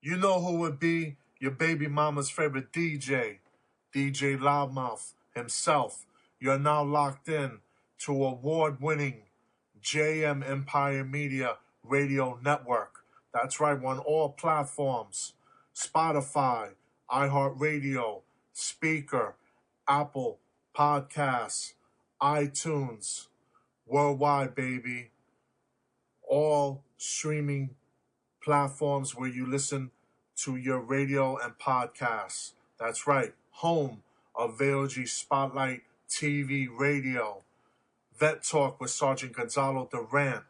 You know who would be your baby mama's favorite DJ, DJ Loudmouth himself. You're now locked in to award-winning JM Empire Media Radio Network. That's right, on all platforms. Spotify, iHeartRadio, Speaker, Apple Podcasts, iTunes, worldwide, baby. All streaming platforms where you listen to your radio and podcasts. That's right, home of Vero G Spotlight TV Radio, Vet Talk with Sergeant Gonzalo Durant,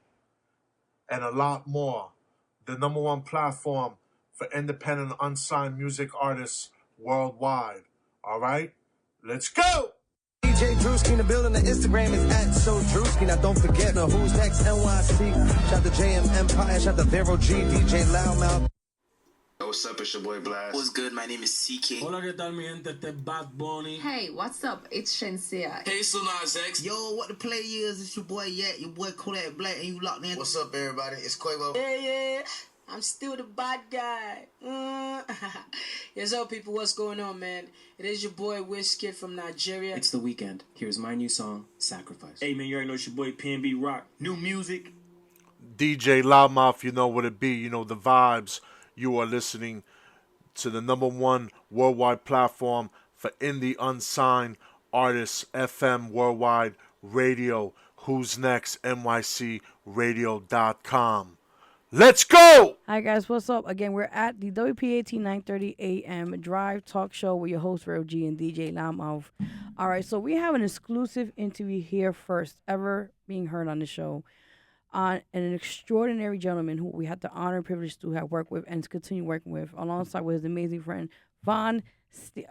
and a lot more. The number one platform for independent unsigned music artists worldwide. All right, let's go! DJ Drewski in the building. The Instagram is @SoDrewski. Now don't forget the Who's Next NYC. Shout to JM Empire. Shout to Vero G, DJ Loudmouth. What's up, it's your boy Blast. What's good? My name is CK. Hola, ¿qué tal, mi gente? Este es Bad Bunny. Hey, what's up? It's Shensia. Hey, NYS X. Yo, what the play is? It's your boy Yet, your boy Kodak Black, and you locked in. What's up, everybody? It's Quavo. Yeah. I'm still the bad guy. Yes, up, people. What's going on, man? It is your boy Wizkid from Nigeria. It's the weekend. Here's my new song, Sacrifice. Hey, man, you already know it's your boy PNB Rock. New music. DJ Loudmouth, you know what it be. You know the vibes. You are listening to the number one worldwide platform for indie unsigned artists, FM worldwide radio, whosnextNYCRadio.com. Let's go! Hi, guys. What's up? Again, we're at the WPAT 9:30 AM Drive Talk Show with your host, Vero G and DJ Loudmouth. All right, so we have an exclusive interview here, first ever being heard on the show, on an extraordinary gentleman who we had the honor and privilege to have worked with and to continue working with, alongside with his amazing friend, Von.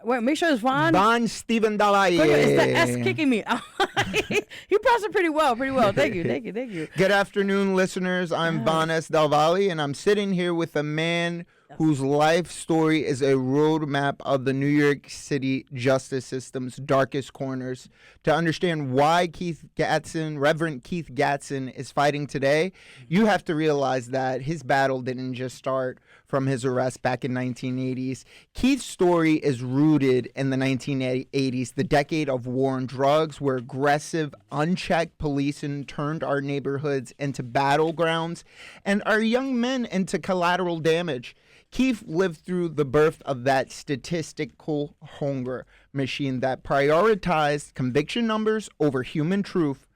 Make sure it's Von. Von Steven Dalai. It's the S kicking me. He passed it pretty well. Thank you. Good afternoon, listeners. I'm Von S. Del Valle, and I'm sitting here with a man whose life story is a roadmap of the New York City justice system's darkest corners. To understand why Reverend Keith Gadson, is fighting today, you have to realize that his battle didn't just start from his arrest back in 1980s. Keith's story is rooted in the 1980s, the decade of war on drugs, where aggressive, unchecked policing turned our neighborhoods into battlegrounds and our young men into collateral damage. Keith lived through the birth of that statistical hunger machine that prioritized conviction numbers over human truth.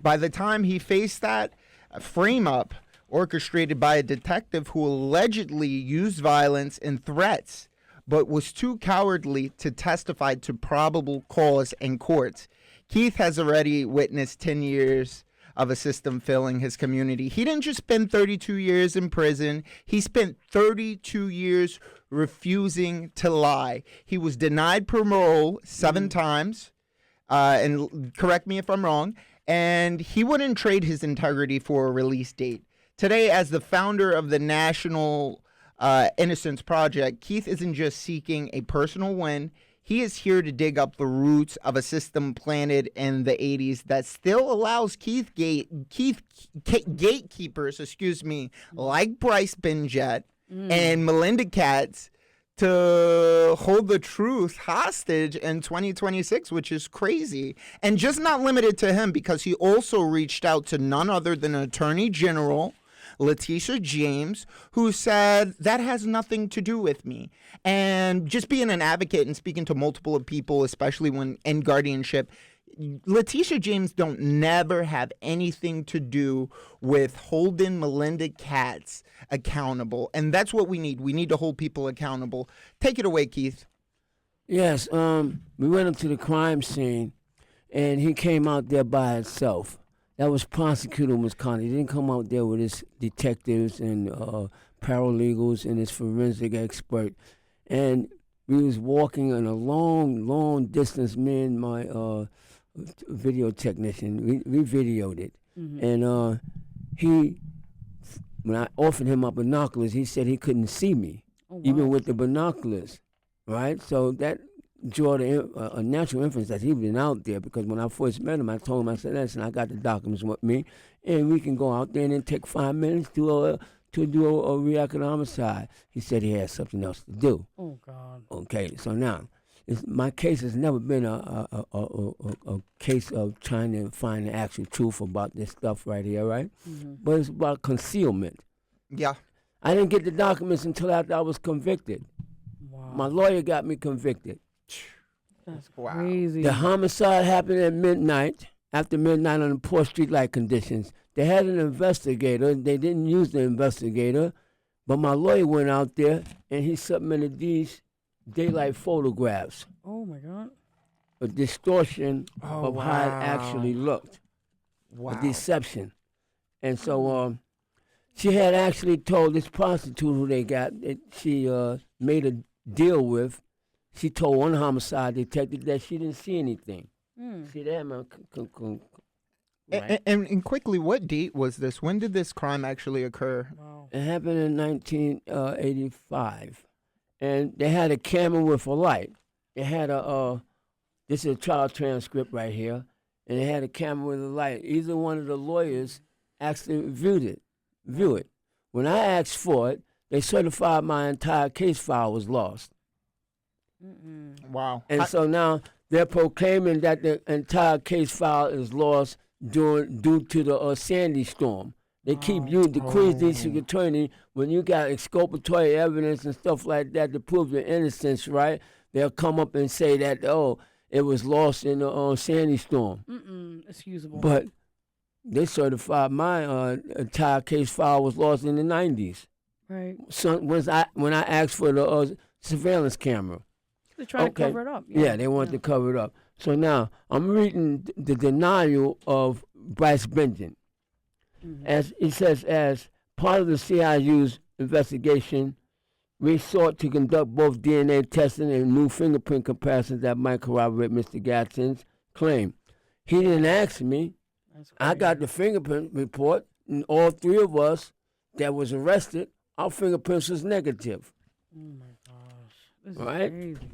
By the time he faced that frame-up orchestrated by a detective who allegedly used violence and threats, but was too cowardly to testify to probable cause in courts, Keith has already witnessed 10 years of a system failing his community. He didn't just spend 32 years in prison. He spent 32 years refusing to lie. He was denied parole 7 times, and correct me if I'm wrong, and he wouldn't trade his integrity for a release date. Today, as the founder of the National Innocence Project, Keith isn't just seeking a personal win. He is here to dig up the roots of a system planted in the 80s that still allows gatekeepers, like Bryce Benjet and Melinda Katz to hold the truth hostage in 2026, which is crazy. And just not limited to him, because he also reached out to none other than Attorney General Letitia James, who said that has nothing to do with me. And just being an advocate and speaking to multiple people, especially when in guardianship, Letitia James don't never have anything to do with holding Melinda Katz accountable. And that's what we need. We need to hold people accountable. Take it away, Keith. Yes, we went up to the crime scene, and he came out there by himself. That was prosecutor Wisconsin. He didn't come out there with his detectives and paralegals and his forensic expert. And we was walking in a long distance, me and my video technician. We videoed it. Mm-hmm. And when I offered him my binoculars, he said he couldn't see me, even with the binoculars, right? So that draw a natural inference that he'd been out there, because when I first met him, I told him, I said, listen, I got the documents with me, and we can go out there and then take 5 minutes to to do a reactive homicide. He said he had something else to do. Oh, God. Okay, so now, my case has never been a case of trying to find the actual truth about this stuff right here, right? Mm-hmm. But it's about concealment. Yeah. I didn't get the documents until after I was convicted. Wow. My lawyer got me convicted. That's Wow. crazy. The homicide happened at midnight, after midnight on the poor street light conditions. They had an investigator. They didn't use the investigator, but my lawyer went out there and he submitted these daylight photographs, Oh, my God. a distortion of how it actually looked, Wow. a deception. And so she had actually told this prostitute who they got, that she made a deal with, she told one homicide detective that she didn't see anything. See that, man? Right. And quickly, what date was this? When did this crime actually occur? Wow. It happened in 1985. And they had a camera with a light. They had this is a trial transcript right here. And they had a camera with a light. Either one of the lawyers actually view it. When I asked for it, they certified my entire case file was lost. Wow. And so now they're proclaiming that the entire case file is lost due to the Sandy storm. They keep using the Queens District Attorney when you got exculpatory evidence and stuff like that to prove your innocence, right? They'll come up and say that, it was lost in the Sandy storm. Excusable. But they certified my entire case file was lost in the 90s. Right. So when I asked for the surveillance camera. They're trying to cover it up. Yeah, they want to cover it up. So now I'm reading the denial of Bryce Benjamin. As it says, as part of the CIU's investigation, we sought to conduct both DNA testing and new fingerprint comparisons that might corroborate Mr. Gadson's claim. He didn't ask me. I got the fingerprint report, and all three of us that was arrested, our fingerprints was negative. Oh my gosh, this is Right? crazy, man.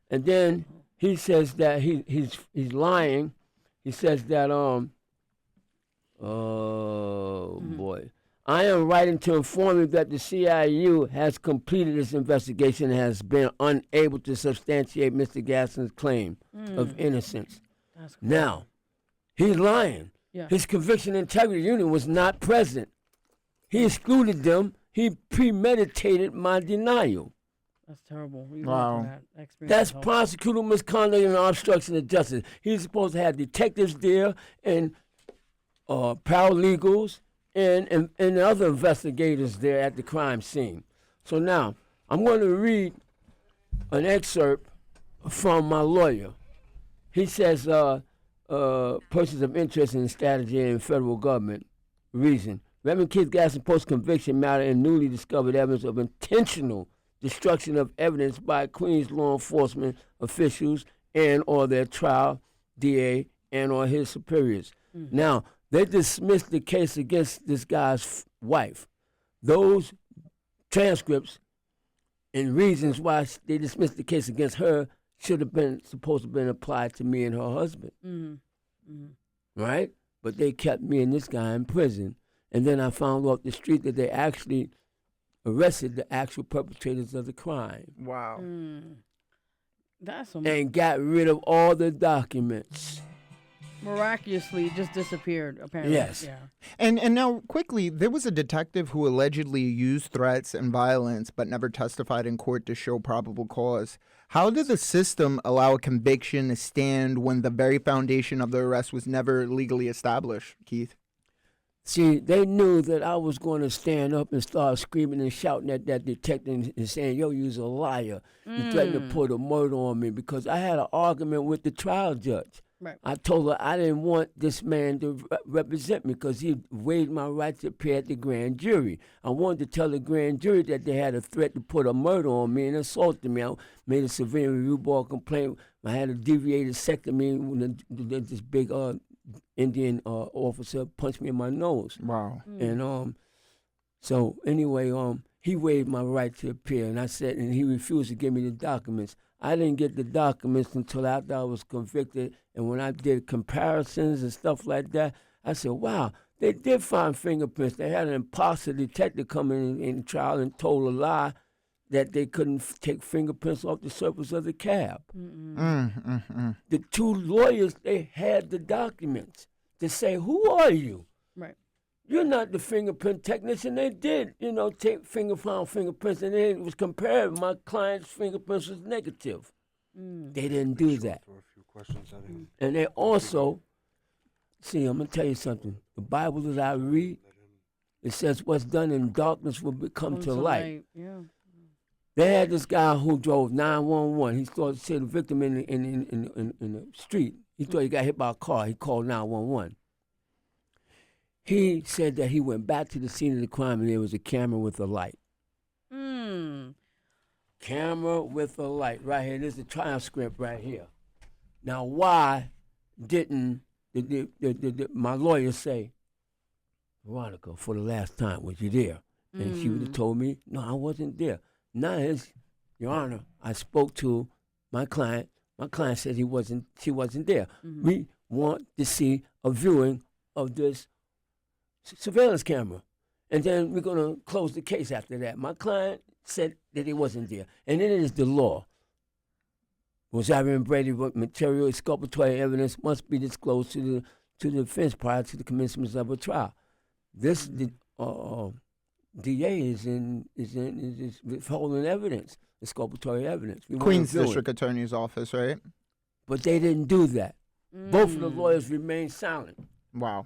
And then he says that he's lying. He says that boy, I am writing to inform you that the CIU has completed its investigation and has been unable to substantiate Mr. Gadson's claim of innocence. That's Now, he's lying. Yeah. His conviction integrity unit was not present. He excluded them. He premeditated my denial. That's terrible. We Wow. went through that experience That's ourselves. prosecutor misconduct and obstruction of justice. He's supposed to have detectives there and paralegals and other investigators there at the crime scene. So now, I'm going to read an excerpt from my lawyer. He says, persons of interest in strategy and federal government. Reason. Reverend Keith Gadson post-conviction matter and newly discovered evidence of intentional destruction of evidence by Queens law enforcement officials and or their trial, DA, and or his superiors. Now, they dismissed the case against this guy's wife. Those transcripts and reasons why they dismissed the case against her should have been supposed to have been applied to me and her husband. Right? But they kept me and this guy in prison. And then I found off the street that they actually arrested the actual perpetrators of the crime. Wow. That's some And got rid of all the documents. miraculously just disappeared. Apparently. Yes. Yeah. And now, quickly, there was a detective who allegedly used threats and violence but never testified in court to show probable cause. How did the system allow a conviction to stand when the very foundation of the arrest was never legally established, Keith? See, they knew that I was going to stand up and start screaming and shouting at that detective and saying, yo, you's a liar. You threatened to put a murder on me because I had an argument with the trial judge. Right. I told her I didn't want this man to represent me because he waived my right to appear at the grand jury. I wanted to tell the grand jury that they had a threat to put a murder on me and assaulted me. I made a severe review board complaint. I had a deviated sectomy when this big Indian officer punched me in my nose. Wow. And so anyway, he waived my right to appear, and I said, and he refused to give me the documents. I didn't get the documents until after I was convicted, and when I did comparisons and stuff like that, I said, wow, they did find fingerprints. They had an imposter detective come in trial and told a lie that they couldn't take fingerprints off the surface of the cab. The two lawyers, they had the documents to say, who are you? Right. You're not the fingerprint technician. They did, take fingerprints, and then it was compared. My client's fingerprints was negative. They didn't do that. And they also, see, I'm going to tell you something. The Bible that I read, it says what's done in darkness will become to light. Yeah. They had this guy who drove 911. He thought to see the victim in the street. He thought he got hit by a car. He called 911. He said that he went back to the scene of the crime and there was a camera with a light. Camera with a light right here. This is the transcript right here. Now, why didn't my lawyer say, Veronica, for the last time, was you there? And she would have told me, no, I wasn't there. Now, Your Honor, I spoke to my client. My client said she wasn't there. We want to see a viewing of this surveillance camera. And then we're going to close the case after that. My client said that he wasn't there. And then it is the law. Rosario and Brady material exculpatory evidence must be disclosed to the defense prior to the commencement of a trial. This DA is withholding evidence, exculpatory evidence. Queens District Attorney's Office, right? But they didn't do that. Both of the lawyers remained silent. Wow.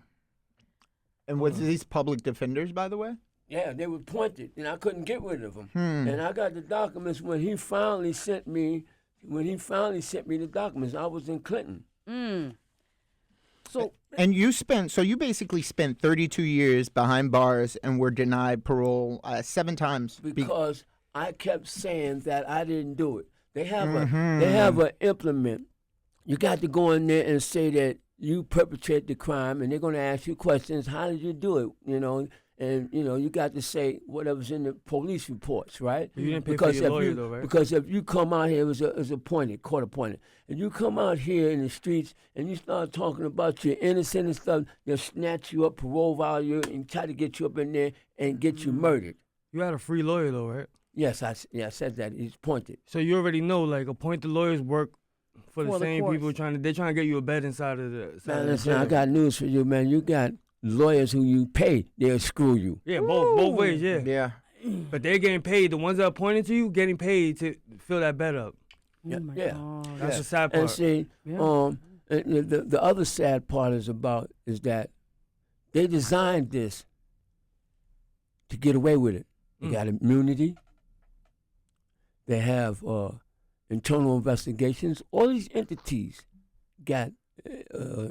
And was these public defenders, by the way? Yeah, they were appointed, and I couldn't get rid of them. And I got the documents when he finally sent me. The documents, I was in Clinton. So you basically spent 32 years behind bars and were denied parole 7 times because I kept saying that I didn't do it. They have an implement. You got to go in there and say that you perpetrate the crime, and they're going to ask you questions. How did you do it? And you got to say whatever's in the police reports, right? You didn't pay for your lawyer, though, right? Because if you come out here as court appointed, and you come out here in the streets and you start talking about you're innocent and stuff, they'll snatch you up, parole value, and try to get you up in there and get you murdered. You had a free lawyer, though, right? Yes, I said that. He's appointed. So you already know, like, appointed lawyers work for the same courts. people they're trying to get you a bed inside of the. Man, listen, I got news for you, man. You got lawyers who you pay, they'll screw you. Yeah, both ways, yeah. Yeah. But they're getting paid. The ones that are appointed to you, getting paid to fill that bed up. Oh my God. That's the sad part. And see, the other sad part is that they designed this to get away with it. They got immunity. They have internal investigations. All these entities got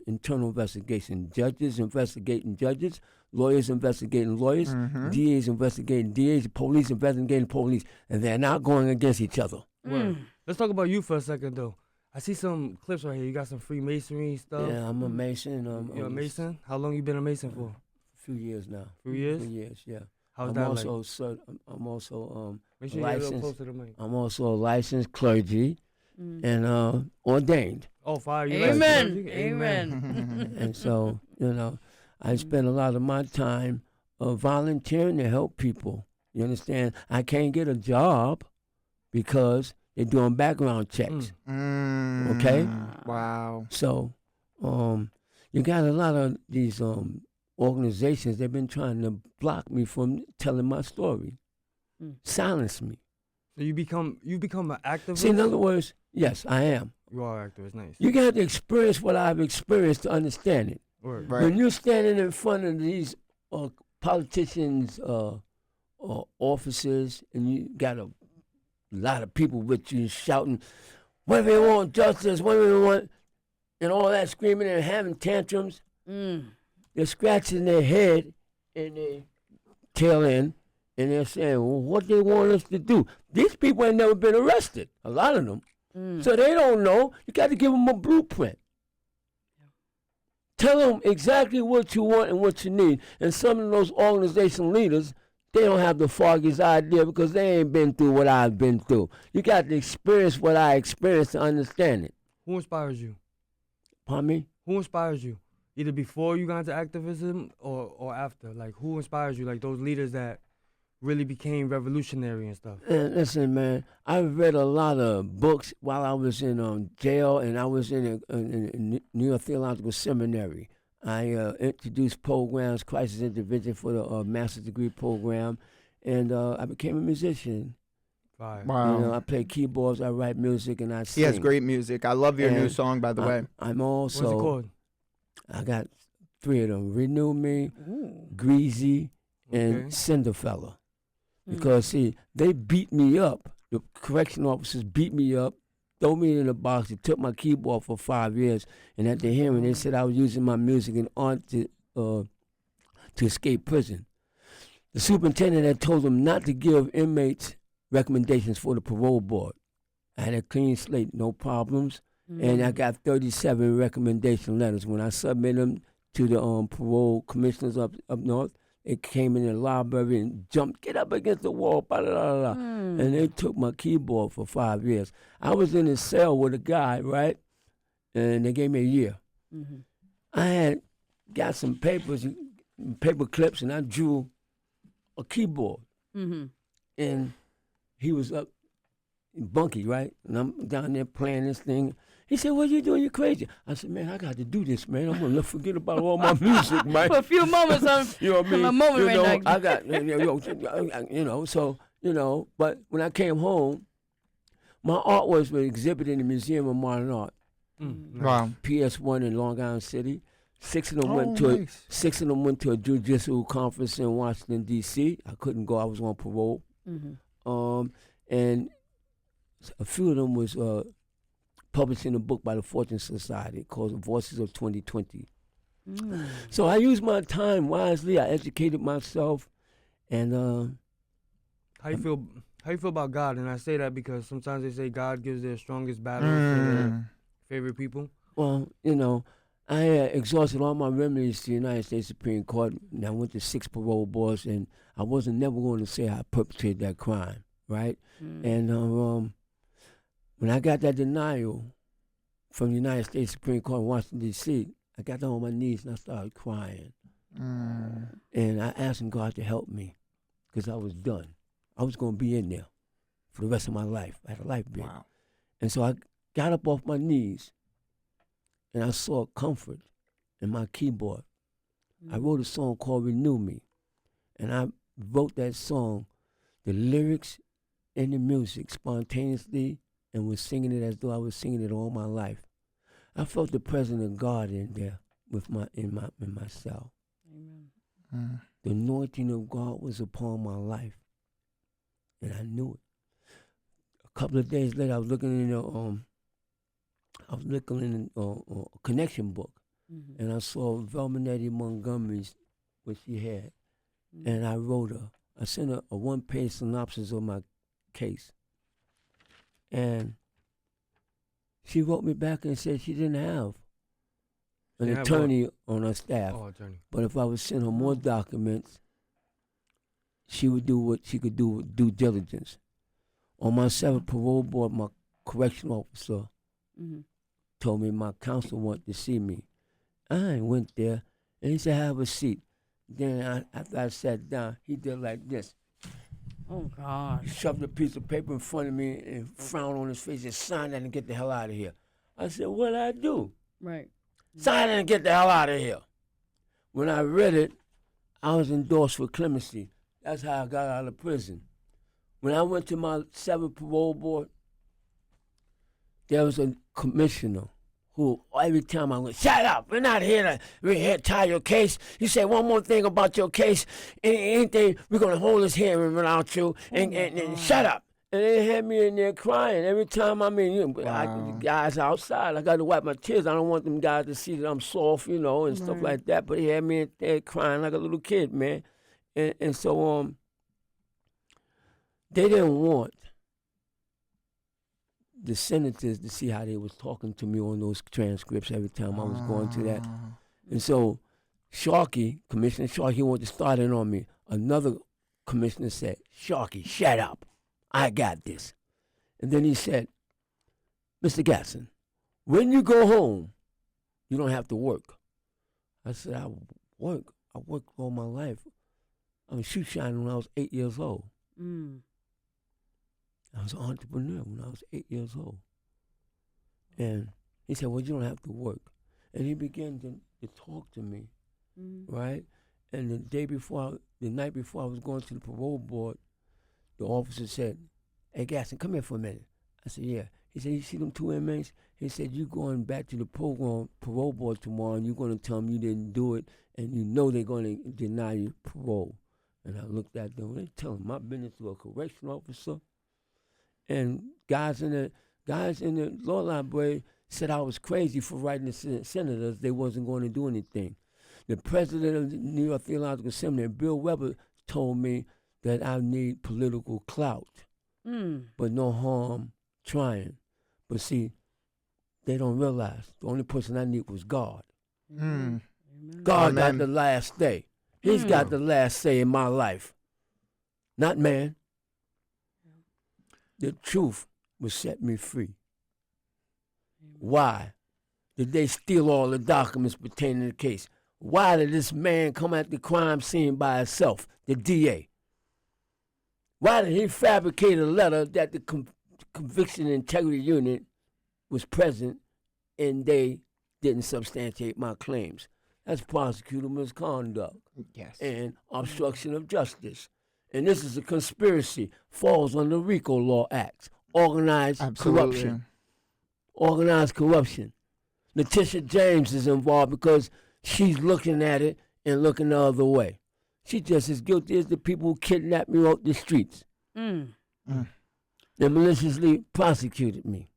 internal investigation. Judges investigating judges, lawyers investigating lawyers, DAs investigating DAs, police investigating police, and they're not going against each other. Let's talk about you for a second, though. I see some clips right here. You got some Freemasonry stuff. Yeah, I'm a Mason. You're a Mason? How long you been a Mason for? A few years now. Few years? Few years, yeah. How's I'm that also like? I'm also Make sure you're a little licensed. close to the mic. I'm also a licensed clergy and ordained. Oh, fire! You Amen. Amen. And so, I spend a lot of my time volunteering to help people. You understand? I can't get a job because they're doing background checks. Okay? Wow. So, you got a lot of these organizations, they've been trying to block me from telling my story. Silence me. So you become an activist? See, in other words, yes, I am. You are an activist, nice. You got to experience what I've experienced to understand it. Right. When you're standing in front of these politicians' offices and you got a lot of people with you shouting, what do they want, justice, what do they want, and all that screaming and having tantrums, they're scratching their head and their tail end, and they're saying, well, what they want us to do. These people ain't never been arrested, a lot of them. So they don't know. You got to give them a blueprint. Tell them exactly what you want and what you need. And some of those organization leaders, they don't have the foggiest idea because they ain't been through what I've been through. You got to experience what I experienced to understand it. Who inspires you? Pardon me? Who inspires you? either before you got into activism or after? Like, who inspires you? Like those leaders that really became revolutionary and stuff. Listen, man, I read a lot of books while I was in jail, and I was in New York Theological Seminary. I introduced programs, crisis intervention for the master's degree program, and I became a musician. Right. Wow. You know, I play keyboards, I write music, and I sing. He has great music. I love your new And song, by the way. I'm also. What's it called? I got 3 of them: Renew Me, Greasy, and Cinderfella. Because see, they beat me up. The correction officers beat me up, throw me in a box. They took my keyboard for 5 years, and at the hearing, they said I was using my music in art to escape prison. The superintendent had told them not to give inmates recommendations for the parole board. I had a clean slate, no problems, and I got 37 recommendation letters. When I submitted them to the parole commissioners up north, it came in the library and jumped, get up against the wall, blah, blah, blah, blah. And they took my keyboard for 5 years. I was in a cell with a guy, right? And they gave me a year. I had got some papers, paper clips, and I drew a keyboard. And he was up in Bunkie, right? And I'm down there playing this thing. He said, what you doing? You crazy. I said, man, I got to do this, man. I'm going to forget about all my music, man. For a few moments, you know what I mean? a moment you know, right now. I got, so, but when I came home, my artworks were exhibited in the Museum of Modern Art. Wow. PS1 in Long Island City. 6 of them went to a jiu-jitsu conference in Washington, D.C. I couldn't go. I was on parole. And a few of them was published in a book by the Fortune Society called Voices of 2020. So I used my time wisely. I educated myself, and How you feel about God? And I say that because sometimes they say God gives their strongest battles to their favorite people. Well, you know, I exhausted all my remedies to the United States Supreme Court, and I went to 6 parole boards, and I wasn't never going to say I perpetrated that crime, right? And when I got that denial from the United States Supreme Court in Washington, D.C., I got down on my knees and I started crying. And I asked God to help me because I was done. I was going to be in there for the rest of my life. I had a life bid. Wow. And so I got up off my knees and I saw comfort in my keyboard. I wrote a song called Renew Me. And I wrote that song, the lyrics and the music spontaneously, and was singing it as though I was singing it all my life. I felt the presence of God in there in my cell. The anointing of God was upon my life, and I knew it. A couple of days later, I was looking in a connection book, and I saw Velmanetti Montgomery's what she had, and I wrote her. I sent her a 1-page synopsis of my case. And she wrote me back and said she didn't have an attorney on her staff. But if I would send her more documents, she would do what she could do with due diligence. On my 7th parole board, my correctional officer told me my counsel wanted to see me. I went there, and he said, have a seat. Then after I sat down, he did like this. Oh, gosh. He shoved a piece of paper in front of me and frowned on his face and signed that and get the hell out of here. I said, what'd I do? Right. Sign it and get the hell out of here. When I read it, I was endorsed for clemency. That's how I got out of prison. When I went to my 7th parole board, there was a commissioner who every time I went, shut up, we're here to tie your case. You say one more thing about your case, anything, we're going to hold this hearing without you, and shut up. And they had me in there crying every time the guys outside, I got to wipe my tears. I don't want them guys to see that I'm soft, and stuff like that. But he had me in there crying like a little kid, man. And so they didn't want the senators to see how they was talking to me on those transcripts every time I was going to that. And so Commissioner Sharkey wanted to start it on me. Another commissioner said, Sharkey, shut up. I got this. And then he said, Mr. Gadson, when you go home, you don't have to work. I said, I worked all my life. I was shoe shining when I was 8 years old. I was an entrepreneur when I was 8 years old. And he said, well, you don't have to work. And he began to talk to me, right? And the night before I was going to the parole board, the officer said, hey, Gadson, come here for a minute. I said, yeah. He said, you see them 2 inmates? He said, you going back to the parole board tomorrow, and you're going to tell them you didn't do it, and you know they're going to deny you parole. And I looked at them, they tell them I've been into a correctional officer. And guys in the law library said I was crazy for writing the senators. They wasn't going to do anything. The president of the New York Theological Seminary, Bill Weber, told me that I need political clout, but no harm trying. But see, they don't realize the only person I need was God. God got the last say. He's got the last say in my life, not man. The truth will set me free. Why did they steal all the documents pertaining to the case? Why did this man come at the crime scene by himself, the DA? Why did he fabricate a letter that the Conviction Integrity Unit was present and they didn't substantiate my claims? That's prosecutor misconduct and obstruction of justice. And this is a conspiracy, falls under RICO Law Acts, organized corruption. Organized corruption. Letitia James is involved because she's looking at it and looking the other way. She's just as guilty as the people who kidnapped me off the streets. They maliciously prosecuted me.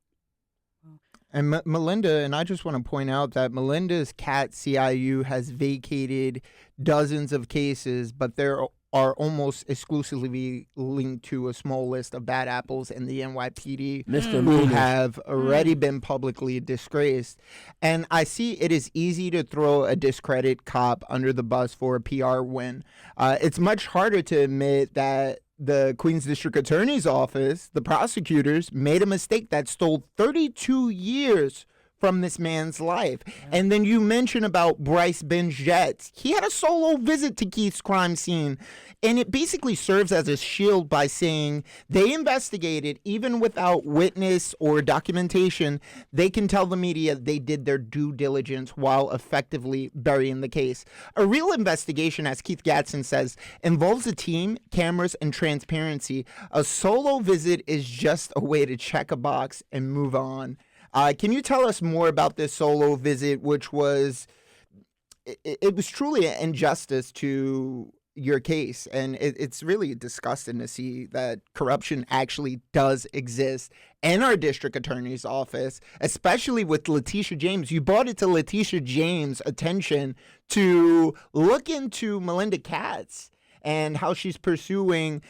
And Melinda, and I just want to point out that Melinda's CAT CIU has vacated dozens of cases, but there are almost exclusively linked to a small list of bad apples in the NYPD who have already been publicly disgraced. And I see it is easy to throw a discredit cop under the bus for a PR win. It's much harder to admit that the Queens District Attorney's Office, the prosecutors, made a mistake that stole 32 years from this man's life. And then you mentioned about Bryce Ben's Jets. He had a solo visit to Keith's crime scene, and it basically serves as a shield by saying they investigated even without witness or documentation. They can tell the media they did their due diligence while effectively burying the case. A real investigation, as Keith Gadson says, involves a team, cameras, and transparency. A solo visit is just a way to check a box and move on. Can you tell us more about this solo visit, which was, it was truly an injustice to your case, and it's really disgusting to see that corruption actually does exist in our district attorney's office, especially with Letitia James. You brought it to Letitia James' attention to look into Melinda Katz and how she's pursuing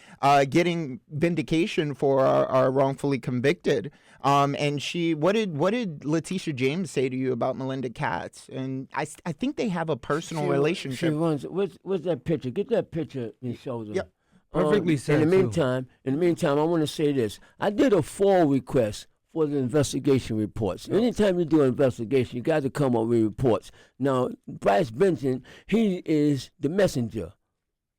getting vindication for our wrongfully convicted. And what did Letitia James say to you about Melinda Katz? And I think they have a personal relationship. She runs. Where's that picture? Get that picture and show them. Yep. Perfectly said. In the meantime, I want to say this. I did a FOIL request for the investigation reports. Anytime you do an investigation, you got to come up with reports. Now, Bryce Benson, he is the messenger.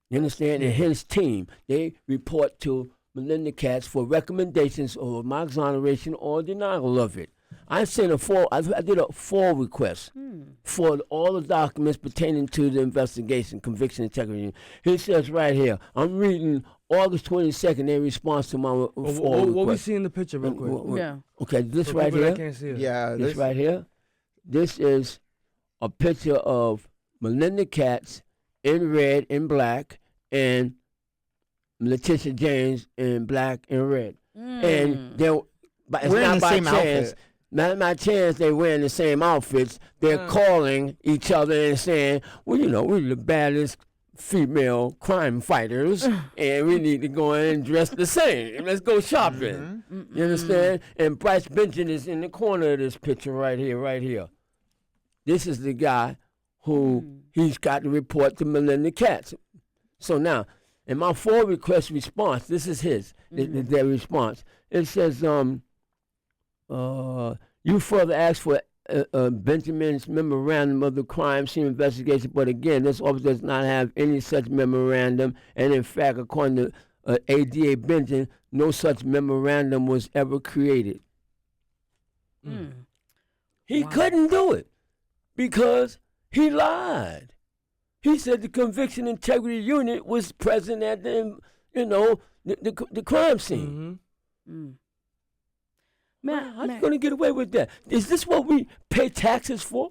You understand? And his team, they report to Melinda Katz for recommendations of my exoneration or denial of it. I did a FOIL request for all the documents pertaining to the investigation, conviction, integrity. He says right here, I'm reading August 22nd in response to my FOIL request. What we see in the picture real quick? Yeah. Okay, this For right people here. that can't see it. Yeah, This right here. This is a picture of Melinda Katz in red and black, and Letitia James in black and red. And but it's not by chance. Not by chance they wearing the same outfits. They're calling each other and saying, well, you know, we're the baddest female crime fighters, and we need to go in and dress the same. Let's go shopping. You understand? And Bryce Benson is in the corner of this picture right here. This is the guy who he's got to report to Melinda Katz. So now, in my FOIL request response, this is their response. It says, you further ask for Benjamin's memorandum of the crime scene investigation, but again, this office does not have any such memorandum, and in fact, according to ADA Benjamin, no such memorandum was ever created. He couldn't do it because he lied. He said the conviction integrity unit was present at the, the crime scene. Man, how you gonna get away with that? Is this what we pay taxes for?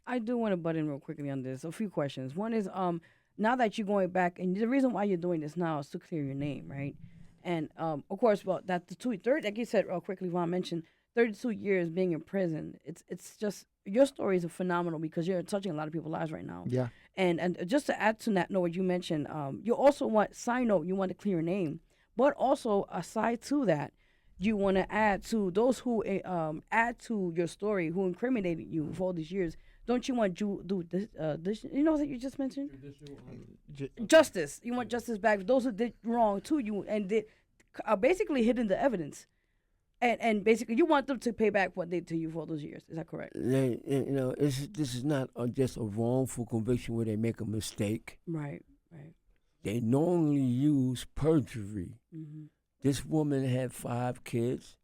I do want to butt in real quickly on this. A few questions. One is, now that you're going back, and the reason why you're doing this now is to clear your name, right? And of course, well, that like you said quickly, Vaughn mentioned 32 years being in prison. It's just your story is phenomenal because you're touching a lot of people's lives right now. Yeah. And just to add to that, what you mentioned, you also want you want to clear your name, but also aside to that, you want to add to those who add to your story, who incriminated you for all these years. Don't you want to do this? You know what you just mentioned? Justice. You want justice back for those who did wrong to you and did basically hidden the evidence, and basically you want them to pay back what they did to you for all those years. Is that correct? This is not just a wrongful conviction where they make a mistake. Right. They normally use perjury. This woman had 5 kids,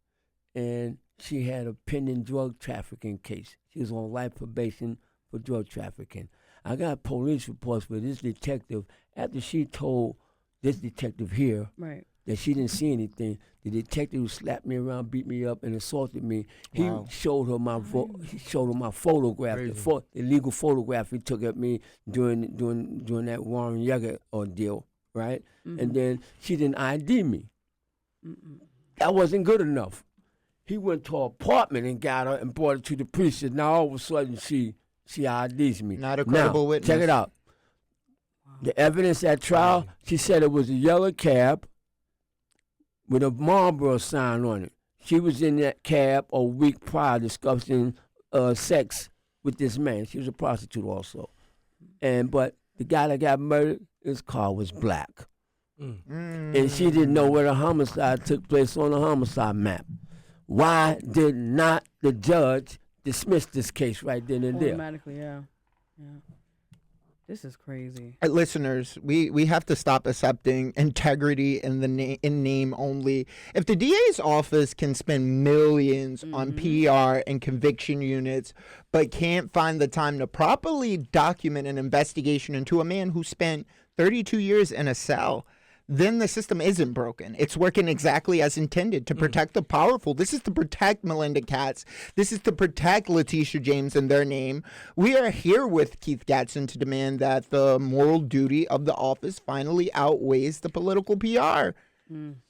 and she had a pending drug trafficking case. She was on life probation for drug trafficking. I got police reports where this detective, after she told this detective here that she didn't see anything, the detective who slapped me around, beat me up, and assaulted me, he showed her my photograph, the illegal photograph he took at me during that Warren Yeager ordeal, right? And then she didn't ID me. That wasn't good enough. He went to her apartment and got her and brought her to the police. And now all of a sudden she IDs me. Not a credible witness. Check it out. The evidence at trial, she said it was a yellow cab with a Marlboro sign on it. She was in that cab a week prior discussing sex with this man. She was a prostitute also. But the guy that got murdered, his car was black. And she didn't know where the homicide took place on the homicide map. Why did not the judge dismiss this case right then and there? Automatically, yeah. This is crazy. Listeners, we have to stop accepting integrity in the in name only. If the DA's office can spend millions on PR and conviction units, but can't find the time to properly document an investigation into a man who spent 32 years in a cell, then the system isn't broken. It's working exactly as intended to protect the powerful. This is to protect Melinda Katz. This is to protect Letitia James and their name. We are here with Keith Gadson to demand that the moral duty of the office finally outweighs the political PR.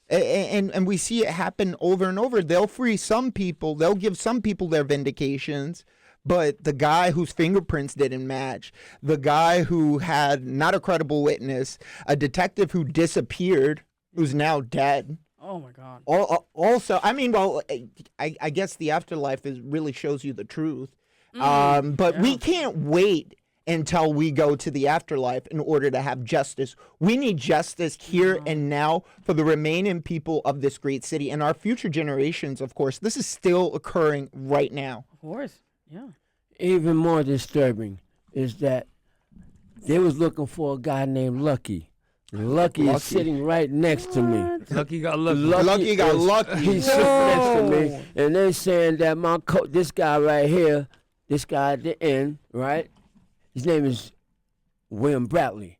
And we see it happen over and over. They'll free some people. They'll give some people their vindications. But the guy whose fingerprints didn't match, the guy who had not a credible witness, a detective who disappeared, who's now dead. Oh, my God. Also, I guess the afterlife really shows you the truth. But we can't wait until we go to the afterlife in order to have justice. We need justice here and now for the remaining people of this great city and our future generations, of course. This is still occurring right now. Of course. Yeah. Even more disturbing is that they was looking for a guy named Lucky. Lucky is sitting right next to me. Lucky got lucky. Lucky got lucky. He's sitting next to me, and they're saying that this guy right here, this guy at the end, right? His name is William Bradley.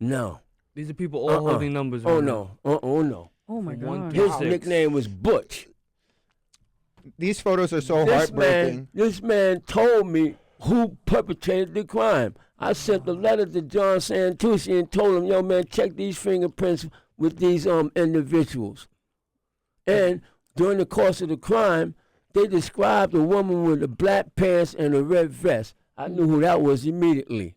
No. These are people all holding numbers. Oh, no. No. Oh, my God. His nickname was Butch. These photos are so heartbreaking. This man told me who perpetrated the crime. I sent a letter to John Santucci and told him, yo, man, check these fingerprints with these individuals. And during the course of the crime, they described a woman with the black pants and a red vest. I knew who that was immediately.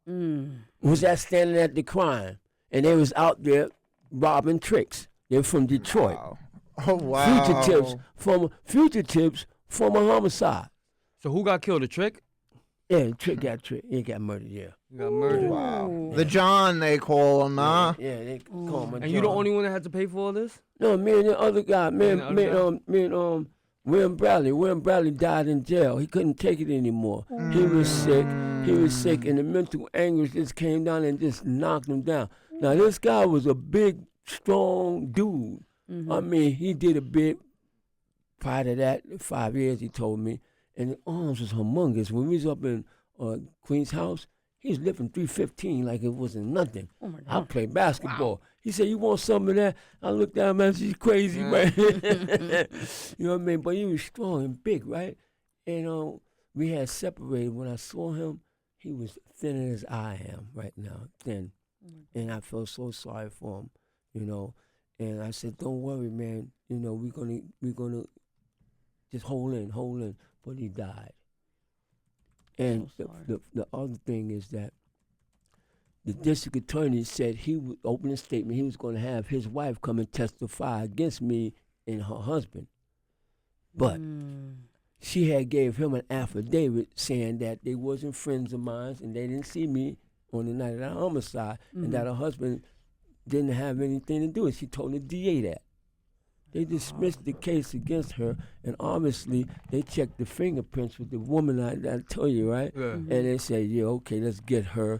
Was that standing at the crime? And they was out there robbing tricks. They're from Detroit. Wow. Oh, wow. Fugitives from a homicide. So who got killed? The Trick? Yeah, the Trick got tricked. He got murdered, yeah. He got murdered. Wow. The John, they call him, huh? Yeah, they call him a And John. you the only one that had to pay for all this? No, me and the other guy. Me and William Bradley died in jail. He couldn't take it anymore. He was sick. And the mental anguish just came down and just knocked him down. Now, this guy was a big, strong dude. I mean, he did a bit prior to that, 5 years, he told me, and the arms was humongous. When we was up in Queen's house, he was lifting 315 like it wasn't nothing. Oh my God. I played basketball. Wow. He said, "You want some of that?" I looked at him, man, she's crazy, man. You know what I mean? But he was strong and big, right? And we had separated. When I saw him, he was thin as I am right now, thin. And I felt so sorry for him, you know. And I said, "Don't worry, man. You know, we're gonna just hold in." But he died. And the other thing is that the district attorney said he would open a statement. He was going to have his wife come and testify against me and her husband. But she had gave him an affidavit saying that they wasn't friends of mine and they didn't see me on the night of the homicide and that her husband didn't have anything to do with it. She told the DA that. They dismissed the case against her, and obviously they checked the fingerprints with the woman I told you, right? Yeah. And they said, yeah, okay, let's get her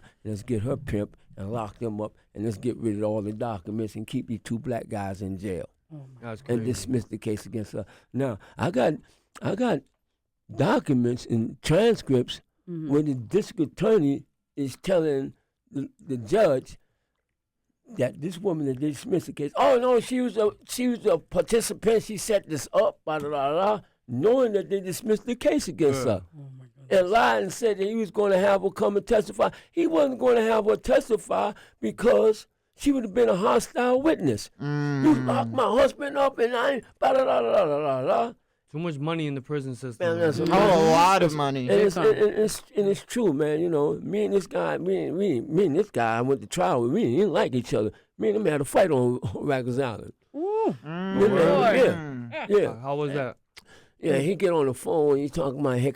pimp, and lock them up, and let's get rid of all the documents and keep these two black guys in jail. And dismiss the case against her. Now, I got documents and transcripts where the district attorney is telling the judge that this woman that dismissed the case, oh no, she was a participant. She set this up, blah, blah, blah, blah, knowing that they dismissed the case against her. Oh my goodness. And lied and said that he was going to have her come and testify. He wasn't going to have her testify because she would have been a hostile witness. You locked my husband up and I blah, blah, blah, blah, blah, blah. Too much money in the prison system. Man, a lot of money. And it's true, man. You know, me and this guy, I went to trial with. We didn't like each other. Me and him had a fight on Rikers Island. Yeah. How was that? Yeah, he get on the phone. He talking about he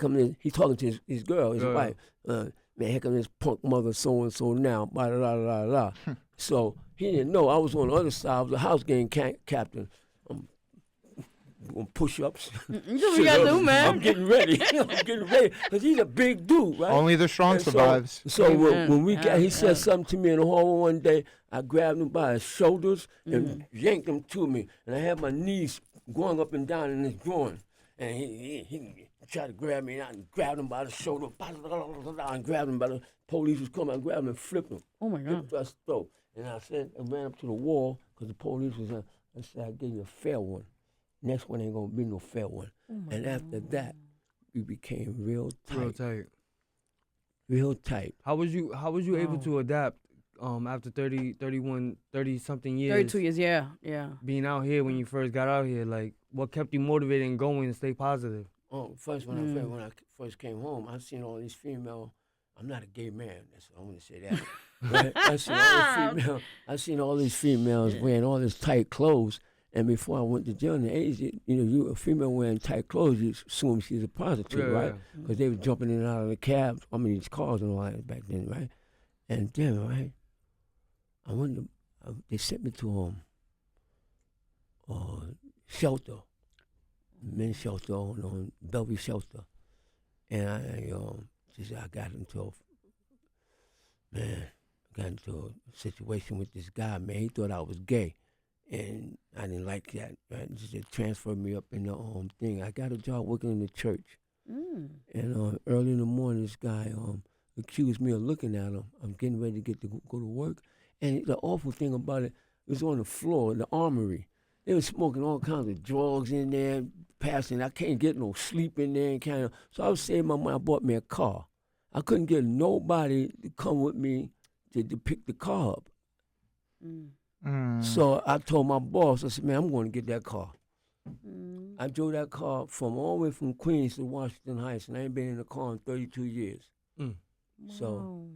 talking to his girl, his wife. Man, here come this punk mother so and so now. Blah blah blah blah. So he didn't know I was on the other side. I was the house game captain. Push-ups. You gotta do, man. I'm getting ready. Because he's a big dude, right? Only the strong survives. So when we got, he said something to me in the hall one day. I grabbed him by his shoulders and yanked him to me. And I had my knees going up and down in his groin. And he tried to grab me out and grabbed him by the shoulder. And grabbed him by the police was coming. I grabbed him and flipped him. Oh, my God. And I ran up to the wall because the police was there. I said, I gave you a fair one. Next one ain't gonna be no fair one. And after that, we became real tight. Real tight. How was you able to adapt after 30 something years? 32 years, yeah. Being out here when you first got out here, like what kept you motivated and going and stay positive? Oh, first when I first came home, I seen all these female. I'm not a gay man. That's what I want to say that. Right? I seen all these females wearing all this tight clothes. And before I went to jail in the 80s, you a female wearing tight clothes, you assume she's a prostitute, right? Because they were jumping in and out of the cabs, these cars and all that back then, right? And then, right, they sent me to shelter, men's shelter on Bellevue Shelter. And I got into a situation with this guy, man. He thought I was gay. And I didn't like that. Right? Just they transferred me up in the thing. I got a job working in the church. And early in the morning, this guy accused me of looking at him. I'm getting ready to go to work. And the awful thing about it was on the floor, the armory. They were smoking all kinds of drugs in there, passing. I can't get no sleep in there. So I was saving my money. I bought me a car. I couldn't get nobody to come with me to pick the car up. So I told my boss, I said, man, I'm going to get that car. I drove that car from all the way from Queens to Washington Heights, and I ain't been in a car in 32 years. So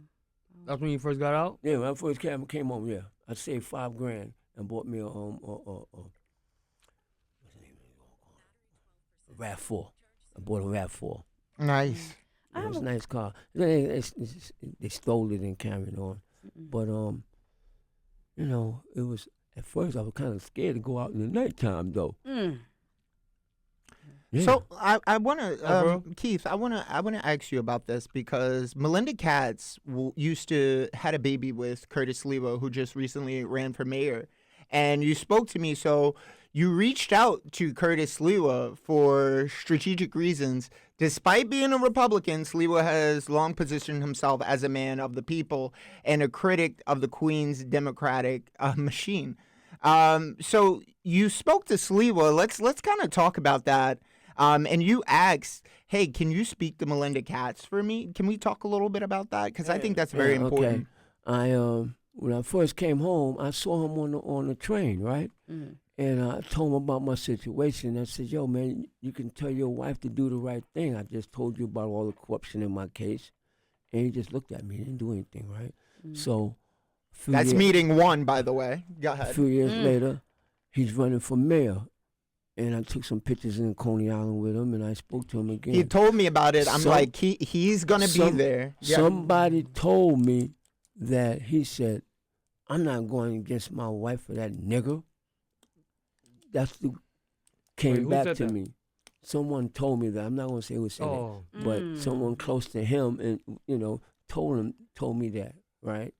that's when you first got out? Yeah, when I first came home, yeah. I saved $5,000 and bought me a RAV4. I bought a RAV4. Nice. It was a nice car. They stole it and carried on. But it was, at first I was kind of scared to go out in the nighttime, though. Yeah. So I want to bro. Keith, I want to ask you about this because Melinda Katz had a baby with Curtis Lewa, who just recently ran for mayor, and you spoke to me. So you reached out to Curtis Lewa for strategic reasons. Despite being a Republican, Lewa has long positioned himself as a man of the people and a critic of the Queen's Democratic machine. So you spoke to Sliwa. Let's kind of talk about that. And you asked, hey, can you speak to Melinda Katz for me? Can we talk a little bit about that? Because I think that's very important. Okay. When I first came home, I saw him on the train, right? Mm. And I told him about my situation. I said, yo, man, you can tell your wife to do the right thing. I just told you about all the corruption in my case. And he just looked at me. He didn't do anything, right? Mm. So that's meeting one, by the way. Go ahead. A few years later, he's running for mayor. And I took some pictures in Coney Island with him, and I spoke to him again. He told me about it. I'm like, he's going to be there. Yeah. Somebody told me that he said, I'm not going against my wife for that nigger. That's the came back to me. Someone told me that. I'm not going to say who said it, but someone close to him, and told me that, right?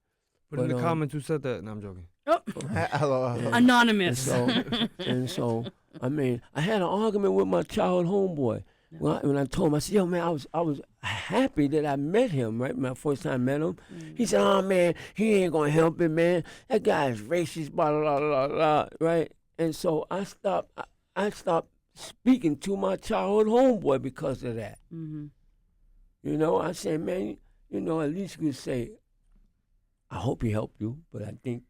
Put in the comments who said that. No, I'm joking. Oh. Hello. Anonymous. And so, I mean, I had an argument with my childhood homeboy. When I told him, I said, yo, man, I was happy that I met him, right? My first time I met him. He said, oh, man, he ain't going to help it, man. That guy is racist, blah, blah, blah, blah, right? And so I stopped speaking to my childhood homeboy because of that. Mm-hmm. You know, I said, man, at least you could say, I hope he helped you, but I think,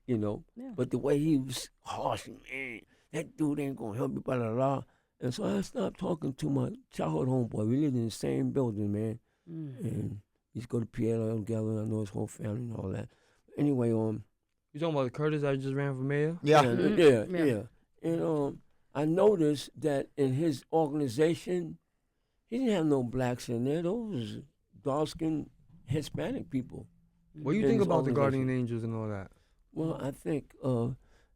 but the way he was harsh, man, that dude ain't going to help you, blah, blah, blah. And so I stopped talking to my childhood homeboy. We lived in the same building, man. And he's go to PLL together. I know his whole family and all that. Anyway, you talking about Curtis that just ran for mayor? Yeah. And I noticed that in his organization, he didn't have no blacks in there. Those dark-skinned Hispanic people. What do you think about the Guardian Angels and all that? Well, I think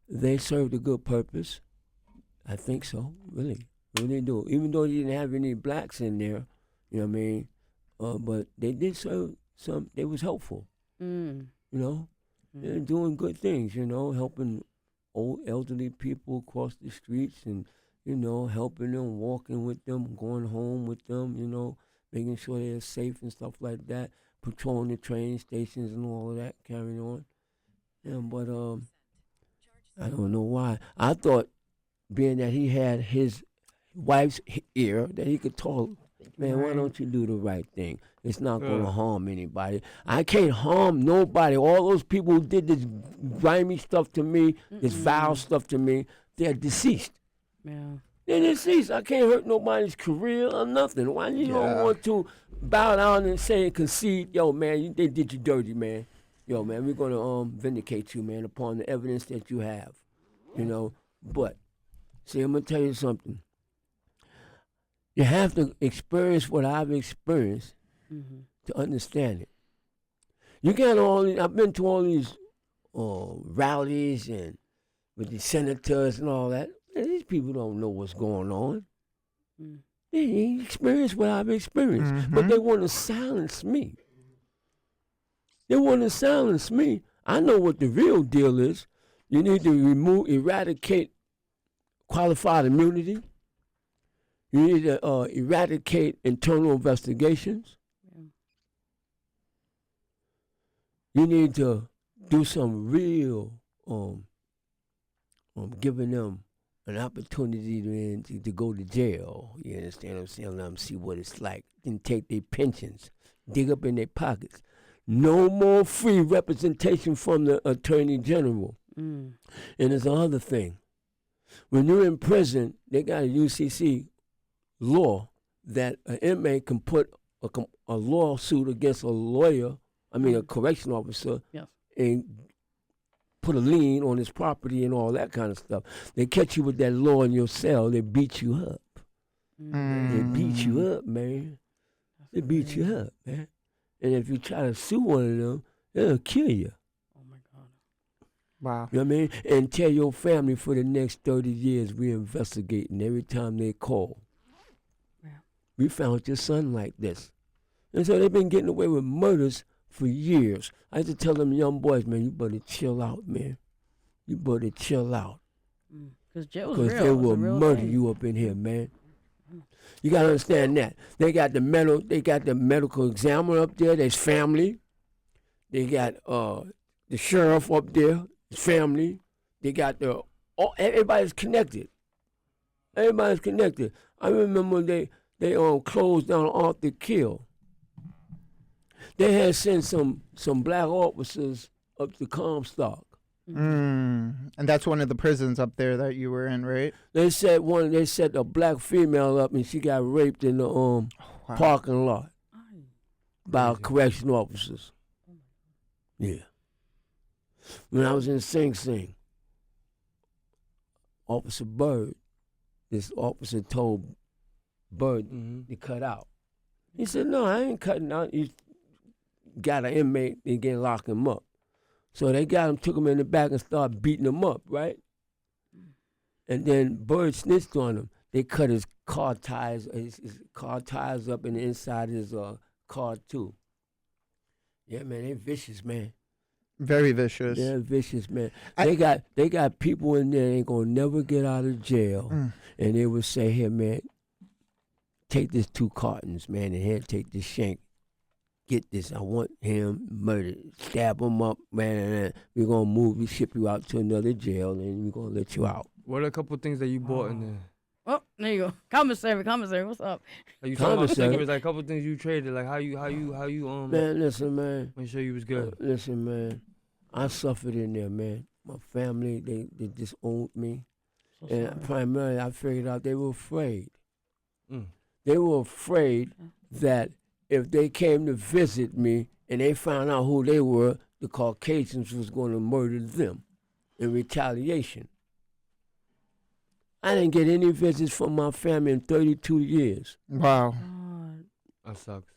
they served a good purpose. I think so, really do. Even though you didn't have any blacks in there, you know what I mean? But they did serve some. They was helpful. They're doing good things. Helping old elderly people across the streets, and helping them, walking with them, going home with them. Making sure they're safe and stuff like that. Patrolling the train stations and all of that, carrying on. Yeah, but I don't know why. I thought, being that he had his wife's ear, that he could talk, man, why don't you do the right thing? It's not going to harm anybody. I can't harm nobody. All those people who did this grimy stuff to me, this vile stuff to me, they're deceased. Yeah. They're deceased. I can't hurt nobody's career or nothing. Why you don't want to bow down and say and concede, yo, man, they did you dirty, man. Yo, man, we're going to vindicate you, man, upon the evidence that you have. But see, I'm going to tell you something. You have to experience what I've experienced to understand it. You got I've been to all these rallies and with the senators and all that. And these people don't know what's going on. They ain't experienced what I've experienced. But they want to silence me. I know what the real deal is. You need to eradicate qualified immunity. You need to eradicate internal investigations. You need to do some real giving them an opportunity to go to jail. You understand what I'm saying? Let them see what it's like. Then take their pensions, dig up in their pockets. No more free representation from the Attorney General. And there's another thing. When you're in prison, they got a UCC law that an inmate can put a lawsuit against a lawyer, a correction officer, and put a lien on his property and all that kind of stuff. They catch you with that law in your cell, they beat you up. They beat you up, man. They beat you up, man. And if you try to sue one of them, they'll kill you. Oh, my God. Wow. You know what I mean? And tell your family for the next 30 years we're investigating every time they call. we found your son like this. And so they've been getting away with murders for years. I used to tell them young boys, man, you better chill out, man. You better chill out. Because jail was real. Because they will murder thing. you up in here, man. You gotta understand that. They got the medical examiner up there, there's family. They got the sheriff up there, his family. They got everybody's connected. Everybody's connected. I remember they closed down Arthur Kill. They had sent some black officers up to Comstock. And that's one of the prisons up there that you were in, right? They set a black female up and she got raped in the parking lot by correction officers. Yeah. When I was in Sing Sing, Officer Bird, this officer told Bird to cut out. He said, no, I ain't cutting out. He got an inmate and get lock him up. So they got him, took him in the back and started beating him up, right? And then Bird snitched on him. They cut his car tires up in the inside of his car too. Yeah, man, they vicious, man. Very vicious. They're vicious, man. They got people in there that ain't gonna never get out of jail, and they would say, "Here, man, take this 2 cartons, man, and here, take this shank. Get this. I want him murdered. Stab him up, man, and we're gonna ship you out to another jail, and we're gonna let you out." What are a couple things that you bought in there? Oh, there you go. Commissary, what's up? Are you talking about it was like a couple things you traded, like how you Man, listen, man. make sure you was good. Listen, man. I suffered in there, man. My family, they disowned me. And primarily, I figured out they were afraid. They were afraid that if they came to visit me and they found out who they were, the Caucasians was going to murder them in retaliation. I didn't get any visits from my family in 32 years. Wow. That sucks.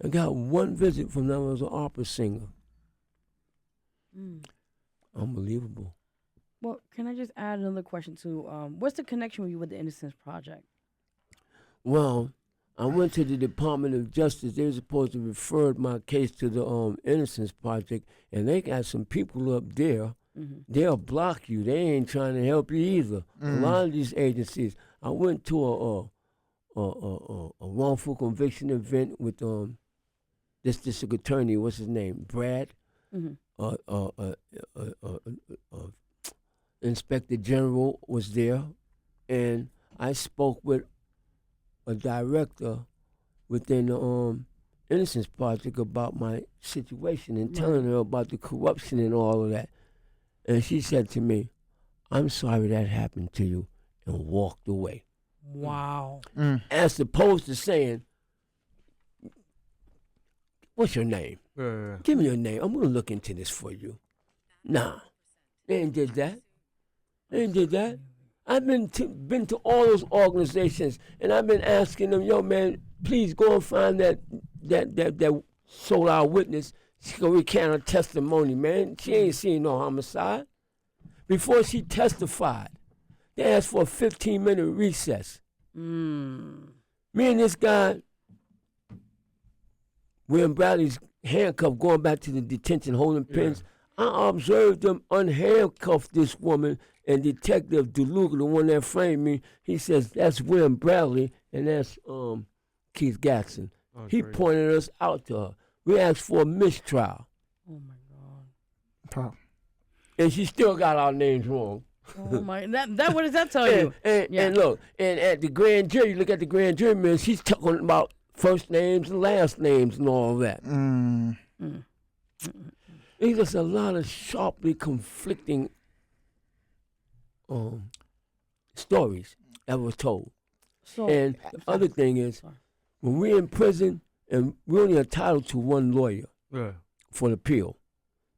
I got one visit from them. I was an opera singer. Unbelievable. Well, can I just add another question too? What's the connection with you with the Innocence Project? Well, I went to the Department of Justice. They were supposed to refer my case to the Innocence Project, and they got some people up there. They'll block you. They ain't trying to help you either. A lot of these agencies. I went to a wrongful conviction event with this district attorney. What's his name? Brad. Inspector General was there, and I spoke with a director within the Innocence Project about my situation and telling her about the corruption and all of that. And she said to me, "I'm sorry that happened to you," and walked away. Wow. As opposed to saying, "What's your name? Give me your name. I'm going to look into this for you." Nah, they ain't did that. They ain't did that. I've been to all those organizations, and I've been asking them, "Yo, man, please go and find that sold out witness. She can recant her testimony, man. She ain't seen no homicide." Before she testified, they asked for a 15-minute recess. Me and this guy, William Bradley's handcuffed, going back to the detention, holding pins. I observed them unhandcuff this woman, and Detective DeLuca, the one that framed me, he says, "That's William Bradley, and that's Keith Gadson." He pointed us out to her. We asked for a mistrial. Oh my God. And she still got our names wrong. Oh my! That what does that tell you? And look, and at the grand jury, look at the grand jury, man. She's talking about first names and last names and all that. There's just a lot of sharply conflicting stories that were told. And the other thing is, when we're in prison and we're only entitled to one lawyer for the appeal,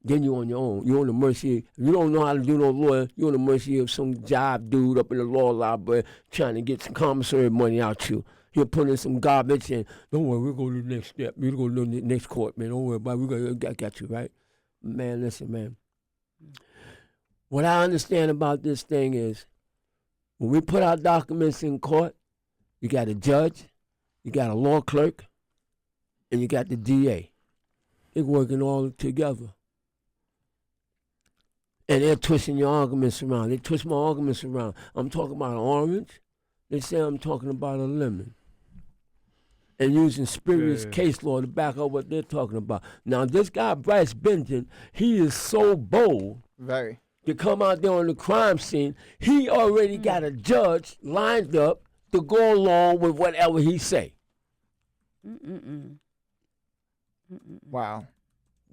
then you're on your own. You're on the mercy. If you don't know how to do no lawyer, you're on the mercy of some jive dude up in the law library trying to get some commissary money out you. He'll put in some garbage and, "Don't worry, we'll go to the next step. We'll go to the next court, man. Don't worry about it. We got you, right?" Man, listen, man. What I understand about this thing is, when we put our documents in court, You got a judge, you got a law clerk, and you got the DA. They're working all together. And they're twisting your arguments around. They twist my arguments around. I'm talking about an orange. They say I'm talking about a lemon. And using spurious case law to back up what they're talking about. Now, this guy, Bryce Benton, he is so bold to come out there on the crime scene. He already got a judge lined up to go along with whatever he say. Wow.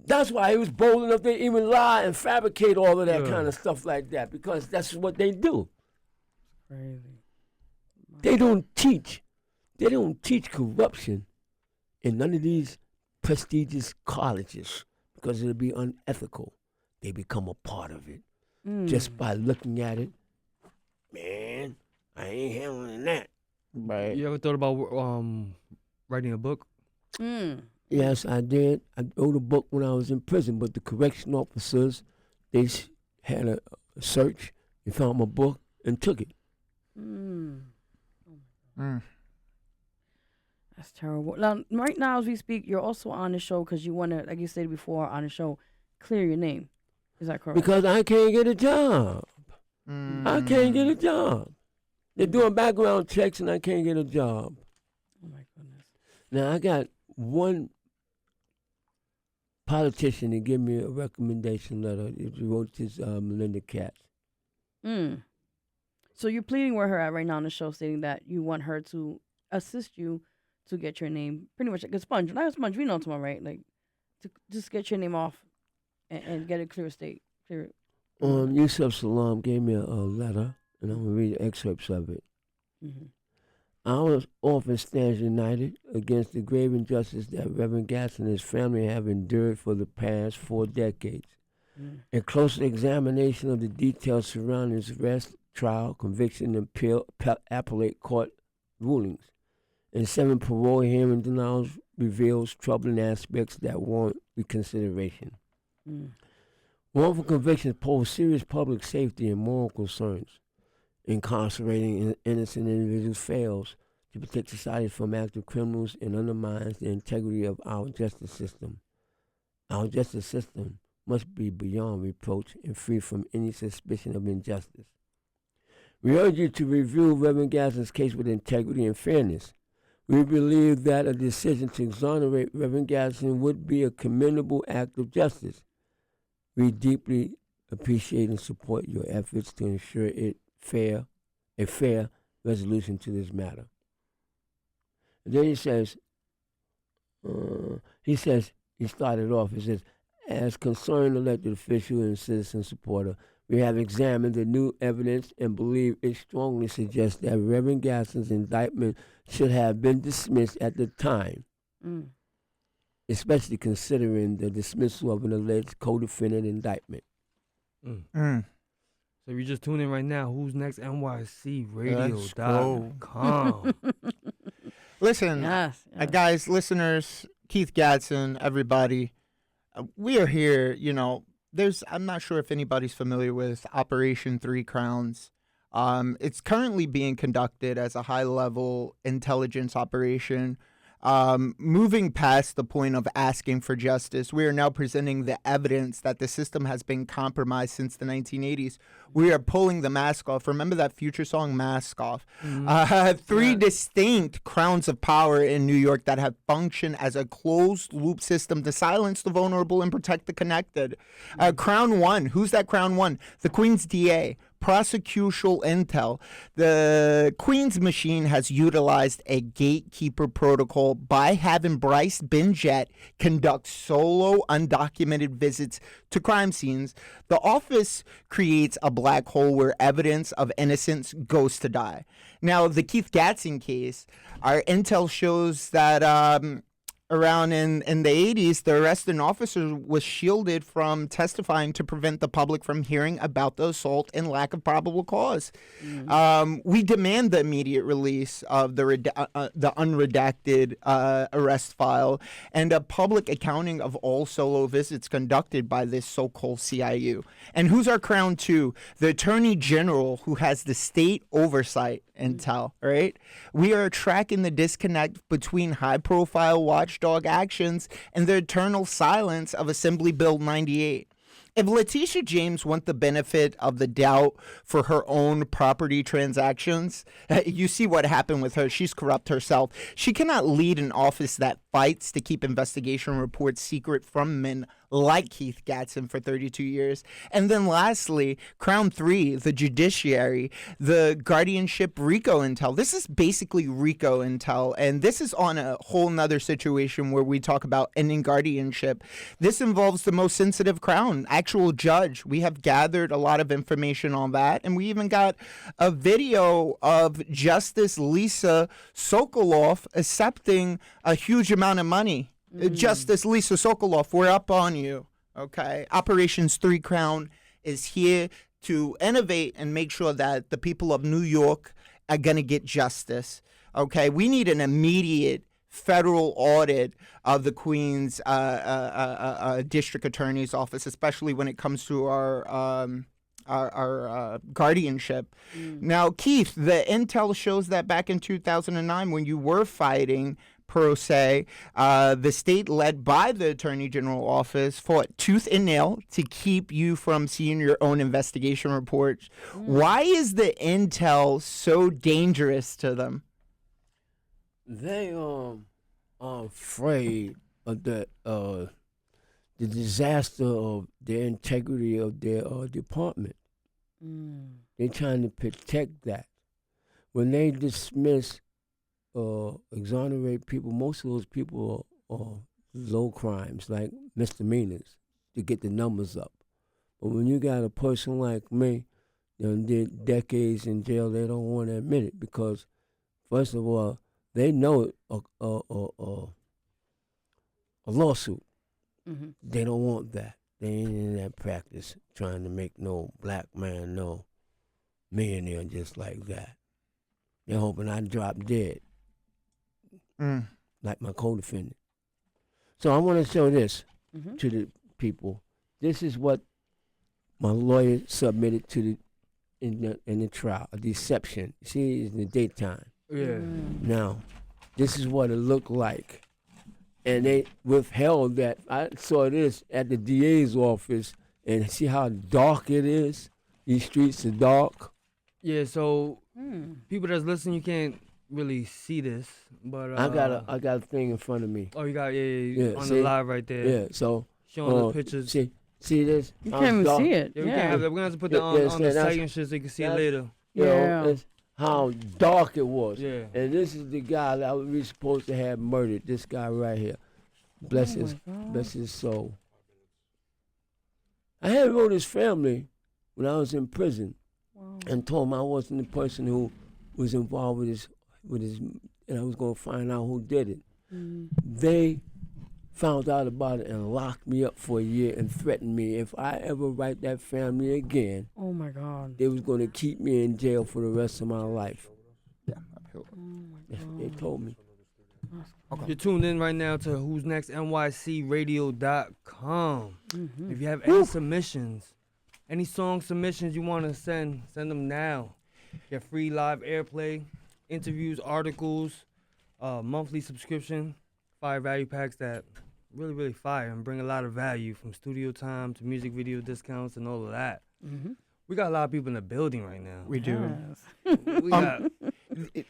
That's why he was bold enough to even lie and fabricate all of that kind of stuff like that, because that's what they do. Crazy. They don't teach corruption in none of these prestigious colleges because it'll be unethical. They become a part of it just by looking at it. Man, I ain't handling that. Right. You ever thought about writing a book? Yes, I did. I wrote a book when I was in prison, but the correction officers, they had a search and found my book and took it. That's terrible. Now, right now, as we speak, you're also on the show because you want to, like you said before, on the show, clear your name. Is that correct? Because I can't get a job. I can't get a job. They're doing background checks and I can't get a job. Oh, my goodness. Now, I got one politician to give me a recommendation letter. He wrote this Melinda Katz. So you're pleading with her right now on the show, stating that you want her to assist you to get your name, pretty much like a sponge. Not a sponge, we know tomorrow, right? Like, to just get your name off and get a clear state. Yusuf Salam gave me a letter, and I'm going to read excerpts of it. Our office stands united against the grave injustice that Reverend Gadson and his family have endured for the past 4 decades. A closer examination of the details surrounding his arrest, trial, conviction, and appellate court rulings, and 7 parole hearing denials reveals troubling aspects that warrant reconsideration. Wrongful convictions pose serious public safety and moral concerns. Incarcerating innocent individuals fails to protect society from active criminals and undermines the integrity of our justice system. Our justice system must be beyond reproach and free from any suspicion of injustice. We urge you to review Reverend Gadson's case with integrity and fairness. We believe that a decision to exonerate Reverend Gadson would be a commendable act of justice. We deeply appreciate and support your efforts to ensure a fair resolution to this matter. And then he started off, he says, as concerned elected official and citizen supporter, we have examined the new evidence and believe it strongly suggests that Reverend Gadson's indictment should have been dismissed at the time, especially considering the dismissal of an alleged co-defendant indictment. So if you just tune in right now, whosnextnycradio.com. Listen, guys, listeners, Keith Gadson, everybody, we are here, I'm not sure if anybody's familiar with Operation 3 Crowns. It's currently being conducted as a high-level intelligence operation. Moving past the point of asking for justice, we are now presenting the evidence that the system has been compromised since the 1980s. We are pulling the mask off. Remember that Future song, Mask Off? 3 distinct crowns of power in New York that have functioned as a closed-loop system to silence the vulnerable and protect the connected. Crown 1, who's that Crown 1? The Queen's DA. Prosecutorial intel. The Queen's machine has utilized a gatekeeper protocol by having Bryce Benjet conduct solo undocumented visits to crime scenes. The office creates a black hole where evidence of innocence goes to die. Now, the Keith Gadson case, our intel shows that around in the 80s, the arresting officer was shielded from testifying to prevent the public from hearing about the assault and lack of probable cause. We demand the immediate release of the unredacted arrest file and a public accounting of all solo visits conducted by this so-called CIU. And who's our crown too? The Attorney General, who has the state oversight intel, right? We are tracking the disconnect between high-profile watchdog actions and the eternal silence of Assembly Bill 98. If Letitia James want the benefit of the doubt for her own property transactions, you see what happened with her. She's corrupt herself. She cannot lead an office that fights to keep investigation reports secret from men like Keith Gadson for 32 years. And then lastly, Crown 3, the judiciary, the guardianship RICO intel. This is basically RICO intel, and this is on a whole nother situation where we talk about ending guardianship. This involves the most sensitive crown, actual judge. We have gathered a lot of information on that, and we even got a video of Justice Lisa Sokoloff accepting a huge amount of money. Justice Lisa Sokoloff, we're up on you, okay? Operations 3 Crown is here to innovate and make sure that the people of New York are going to get justice, okay? We need an immediate federal audit of the Queen's district attorney's office, especially when it comes to our guardianship. Now, Keith, the intel shows that back in 2009 when you were fighting pro se, the state led by the Attorney General office fought tooth and nail to keep you from seeing your own investigation reports. Why is the intel so dangerous to them? They are afraid of the disaster of the integrity of their department. They're trying to protect that. When they dismiss exonerate people, most of those people are low crimes, like misdemeanors, to get the numbers up. But when you got a person like me that did decades in jail, they don't want to admit it because, first of all, they know a lawsuit. They don't want that. They ain't in that practice trying to make no black man no millionaire just like that. They're hoping I drop dead. Like my co-defendant. So I want to show this to the people. This is what my lawyer submitted to in the trial, a deception. See, it's in the daytime. Yeah. Now, this is what it looked like. And they withheld that. I saw this at the DA's office, and see how dark it is? These streets are dark. Yeah, so people that's listening, you can't really see this, but I got a thing in front of me. Oh, you got yeah on see? the live right there. Yeah, so showing the pictures. See this? You can't even see it. Yeah, we can't have that. We're gonna have to put that on the site and shit so you can see it later. It's how dark it was. Yeah. And this is the guy that we supposed to have murdered. This guy right here. Bless his soul. I had wrote his family when I was in prison and told him I wasn't the person who was involved with his and I was going to find out who did it. They found out about it and locked me up for a year and threatened me if I ever write that family again. Oh my God. They was going to keep me in jail for the rest of my life. They told me. Okay. You're tuned in right now to whosnextnycradio.com. If you have any submissions, any song submissions you want to send them now. Get free live airplay, interviews, articles, monthly subscription, fire value packs that really fire and bring a lot of value, from studio time to music video discounts and all of that. We got a lot of people in the building right now. We do. We got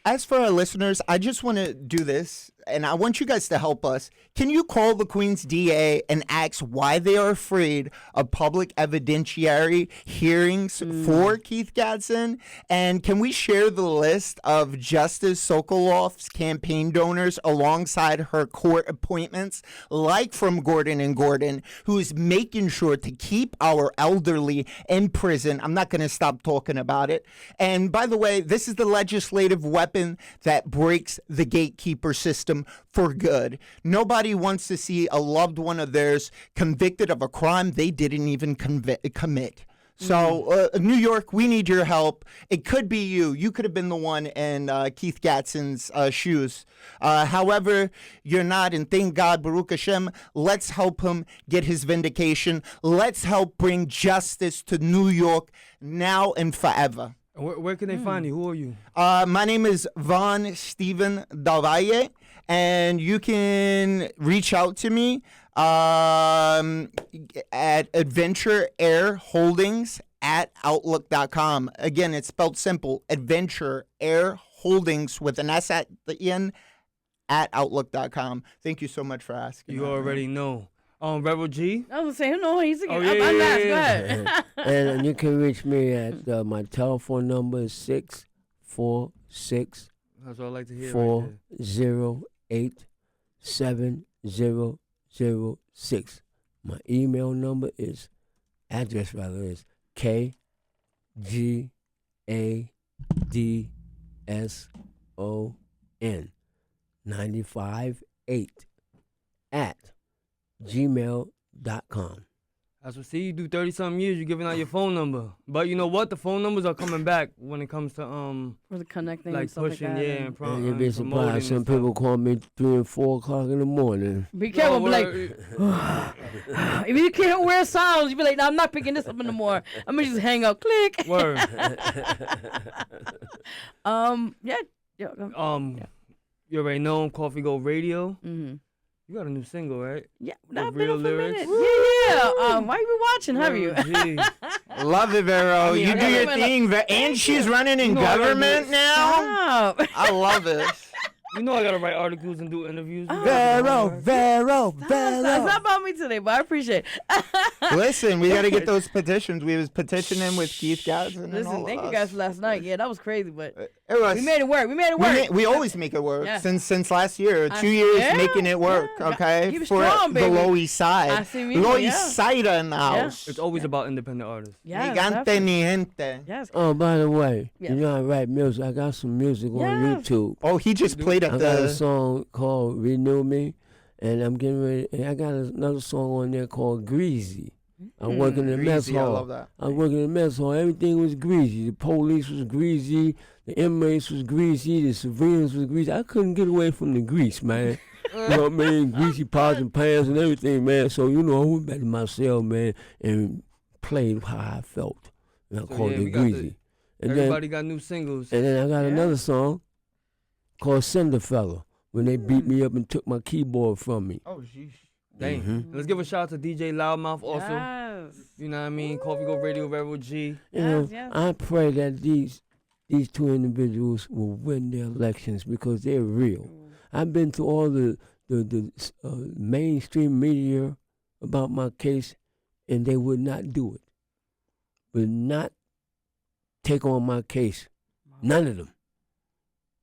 As for our listeners, I just want to do this, and I want you guys to help us. Can you call the Queen's DA and ask why they are afraid of public evidentiary hearings for Keith Gadson? And can we share the list of Justice Sokoloff's campaign donors alongside her court appointments, like from Gordon and Gordon, who is making sure to keep our elderly in prison? I'm not going to stop talking about it. And by the way, this is the legislative weapon that breaks the gatekeeper system system for good. Nobody wants to see a loved one of theirs convicted of a crime they didn't even commit. So, New York, we need your help. It could be you. You could have been the one in Keith Gadson's shoes. However, you're not, and thank God, Baruch Hashem, let's help him get his vindication. Let's help bring justice to New York now and forever. Where can they find you? Who are you? My name is Von Steven Dalvalle, and you can reach out to me at Adventure Air Holdings at Outlook.com. Again, it's spelled simple, Adventure Air Holdings with an S at the end at Outlook.com. Thank you so much for asking. You already know. Vero G? I was saying, no, he's a Oh, Go ahead. And you can reach me at my telephone number is 646 That's what I like to hear. 408 7006. My email number is KGADSON 958 at gmail.com. That's what, see, you do 30-something years, you're giving out your phone number. But you know what? The phone numbers are coming back when it comes to, for the connecting like and stuff pushing, like that. and You'd be surprised. Some people call me 3 and 4 o'clock in the morning. Be careful, be like, if you can't wear sounds, you be like, no, I'm not picking this up anymore. I'm gonna just hang up. Click. Word. Yeah. You already know Coffee Go Radio. Mm-hmm. You got a new single, right? Yeah, With I've been real up for a lyrics. minute. Yeah. Why you been watching? Have you? Love it, Vero. I mean, you I do your love it. thing. And she's running in government now. Stop. I love it. You know I gotta write articles and do interviews. Vero. It's not about me today, but I appreciate it. Listen, we got to get those petitions. We was petitioning with Keith Gadson. Listen, thank you guys for last night. Yeah, that was crazy, but It was, we made it work. we always make it work. Yeah. Since last year. 2 years making it work, okay? Keep it For strong, the baby. Lower East Side. Así mismo, Lower yeah. East Side in the house. It's always about independent artists. yes, Gigante definitely. ni gente. Yes. Oh, by the way, Yes. you know I write music. I got some music on Yes. YouTube. Oh, he just played I up got a the... song called Renew Me, and I'm getting ready. And I got another song on there called Greasy. I'm working in the mess Greasy, I hall. love that. I work in the mess hall. Everything was greasy. The police was greasy. The inmates was greasy. The civilians was greasy. I couldn't get away from the grease, man. You know what I mean? Greasy pots and pans and everything, man. So, you know, I went back to my cell, man, and played how I felt. And I called yeah, it we got Greasy. And Everybody got new singles. then I got another song called Cinderfella when they beat me up and took my keyboard from me. Oh, sheesh. Dang. Mhm. Let's give a shout out to DJ Loudmouth also. Yes. You know what I mean? Coffee Go Radio, Vero G. You know, yes. I pray that these two individuals will win their elections because they're real. I've been to all the mainstream media about my case, and they would not do it. Would not take on my case. None of them.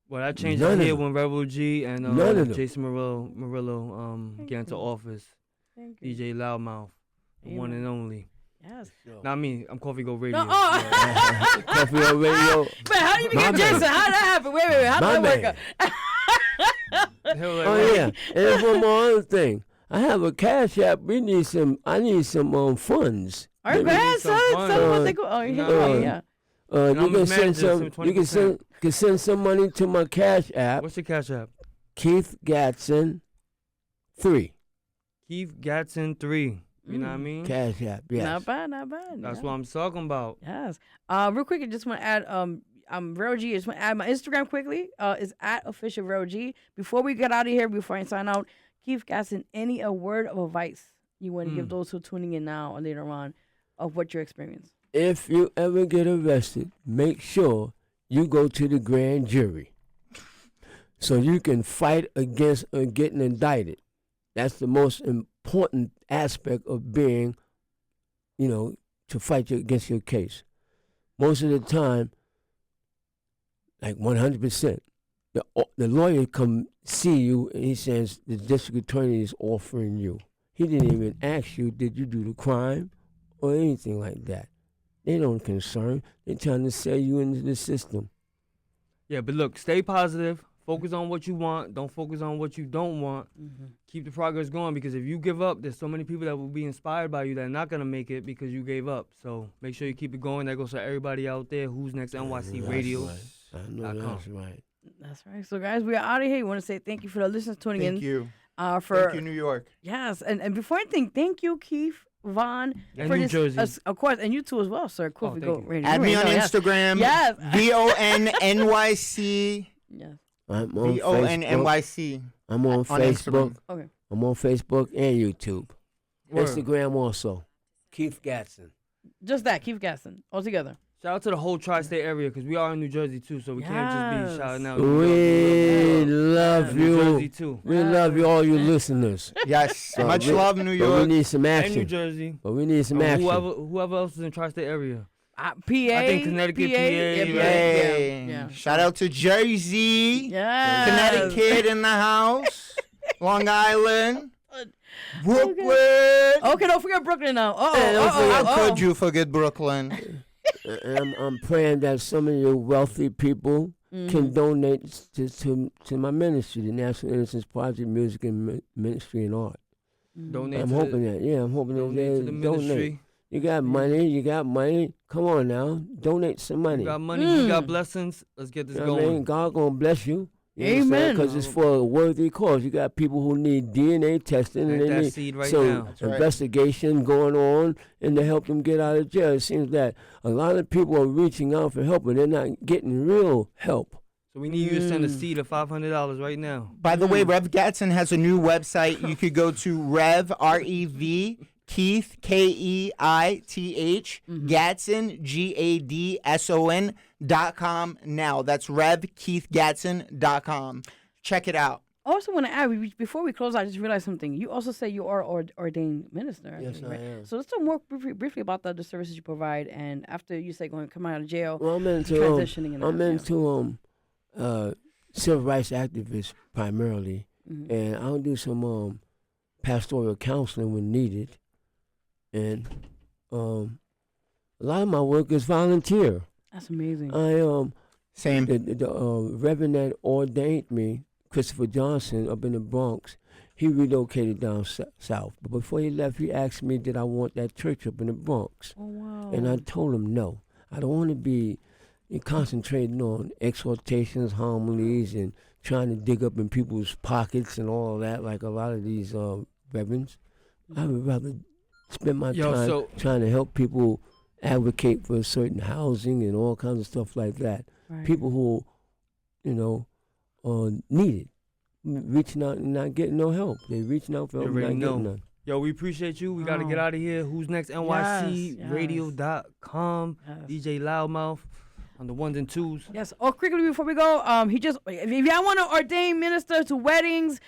Well, that changed None out of here them. when Rebel G and None of them. Jason Murillo get into office. Thank you. DJ Loudmouth, the one and only. Yes. Not me. I'm Coffee Go Radio. No, oh. Coffee on radio. Man, how do you My get Jason? man. How did that happen? Wait. How My did that man. work out? Oh yeah, and there's one more other thing. I have a cash app. I need some funds. All right, go ahead, son. Tell them what they go. Oh, you yeah. You I'm can the send manager, some. so You can send some money to my cash app. What's your cash app? Keith Gadson 3. Keith Gadson 3. You know what I mean? Cash app. Yes. Not bad, not bad. That's yeah. what I'm talking about. Yes. Real quick, I just want to add, Vero G. I just want to add my Instagram quickly. Is at official Vero G. Before we get out of here, before I sign out, Keith Gadson, a word of advice you want to give those who are tuning in now or later on of what your experience? If you ever get arrested, make sure you go to the grand jury so you can fight against getting indicted. That's the most important aspect of being, to fight against your case. Most of the time, like 100%, the lawyer come see you and he says the district attorney is offering you. He didn't even ask you, did you do the crime or anything like that. They don't concern. They're trying to sell you into the system. Yeah, but look, stay positive. Focus on what you want. Don't focus on what you don't want. Keep the progress going, because if you give up, there's so many people that will be inspired by you that are not going to make it because you gave up. So make sure you keep it going. That goes to everybody out there. Who's Next NYC Radio. I know that's right. That's right. So, guys, we are out of here. We want to say thank you for the listeners tuning in. Thank you. Thank you, New York. Yes. And before anything, thank you, Keith, Vaughn. And for New this, Jersey. of course, and you too as well, sir. Cool. Thank Go you. radio. Add me on Instagram. Yes. VONNYC. Yes. I'm on VONNYC. I'm on Facebook. Instagram. Okay. I'm on Facebook and YouTube. Word. Instagram also. Keith Gadson. Just that. Keith Gadson. All together. Shout out to the whole tri-state area, because we are in New Jersey too, so we can't just be shouting out. We love New you. Jersey too. We love you, all you listeners. Yes. Much love, New But we York. need some And action. New Jersey. But we need some action. Whoever else is in tri-state area. PA. I think Connecticut, PA, Yay. Yeah. Shout out to Jersey. Yes. Connecticut in the house. Long Island. Brooklyn. Okay, don't forget Brooklyn now. How could you forget Brooklyn? And I'm praying that some of you wealthy people can donate to my ministry, the National Innocence Project, Music and Ministry and Art. Donate. I'm hoping that donate to the ministry. donate. You got money. Come on now, donate some money. You got money. You got blessings. Let's get this You know what I going. mean? God gonna bless you. Amen. Because it's for a worthy cause. You got people who need DNA testing, and Plant they that need seed right now. That's right. investigation going on, and to help them get out of jail. It seems that a lot of people are reaching out for help, but they're not getting real help. So we need you to send a seed of $500 right now. By the way, Rev Gadson has a new website. You could go to Rev, R-E-V, Keith, K-E-I-T-H, Gadson, Gadson.com now. That's RevKeithGadson.com. Check it out. I also want to add, before we close, I just realized something. You also say you are ordained minister. Yes, actually, right? I am. So let's talk more briefly about the services you provide, and after you say come out of jail, Well, I'm into transitioning. civil rights activists primarily, and I'll do some pastoral counseling when needed, and a lot of my work is volunteer. That's amazing. Same. The reverend that ordained me, Christopher Johnson, up in the Bronx, he relocated down south. But before he left, he asked me, did I want that church up in the Bronx? Oh, wow. And I told him no. I don't want to be concentrating on exhortations, homilies, and trying to dig up in people's pockets and all that, like a lot of these reverends. I would rather spend my time trying to help people advocate for certain housing and all kinds of stuff like that. Right. People who, need it, reaching out and not getting no help. They reaching out for help and not getting none. Yo, we appreciate you. We got to get out of here. Who's Next? NYCRadio.com. DJ Loudmouth on the ones and twos. Yes. Oh, quickly before we go, if y'all want to ordain minister to weddings,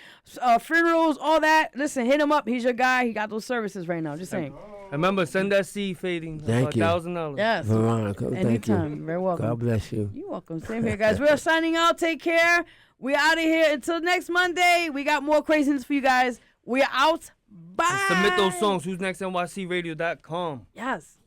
funerals, all that, listen, hit him up. He's your guy. He got those services right now. Just saying. Remember, send that seed fading. Thank you. $1,000. Yes. Veronica, thank Anytime. you. You're very welcome. God bless you. You're welcome. Same here, guys. We're signing out. Take care. We're out of here. Until next Monday, we got more craziness for you guys. We're out. Bye. And submit those songs. Who's Next? NYCRadio.com. Yes.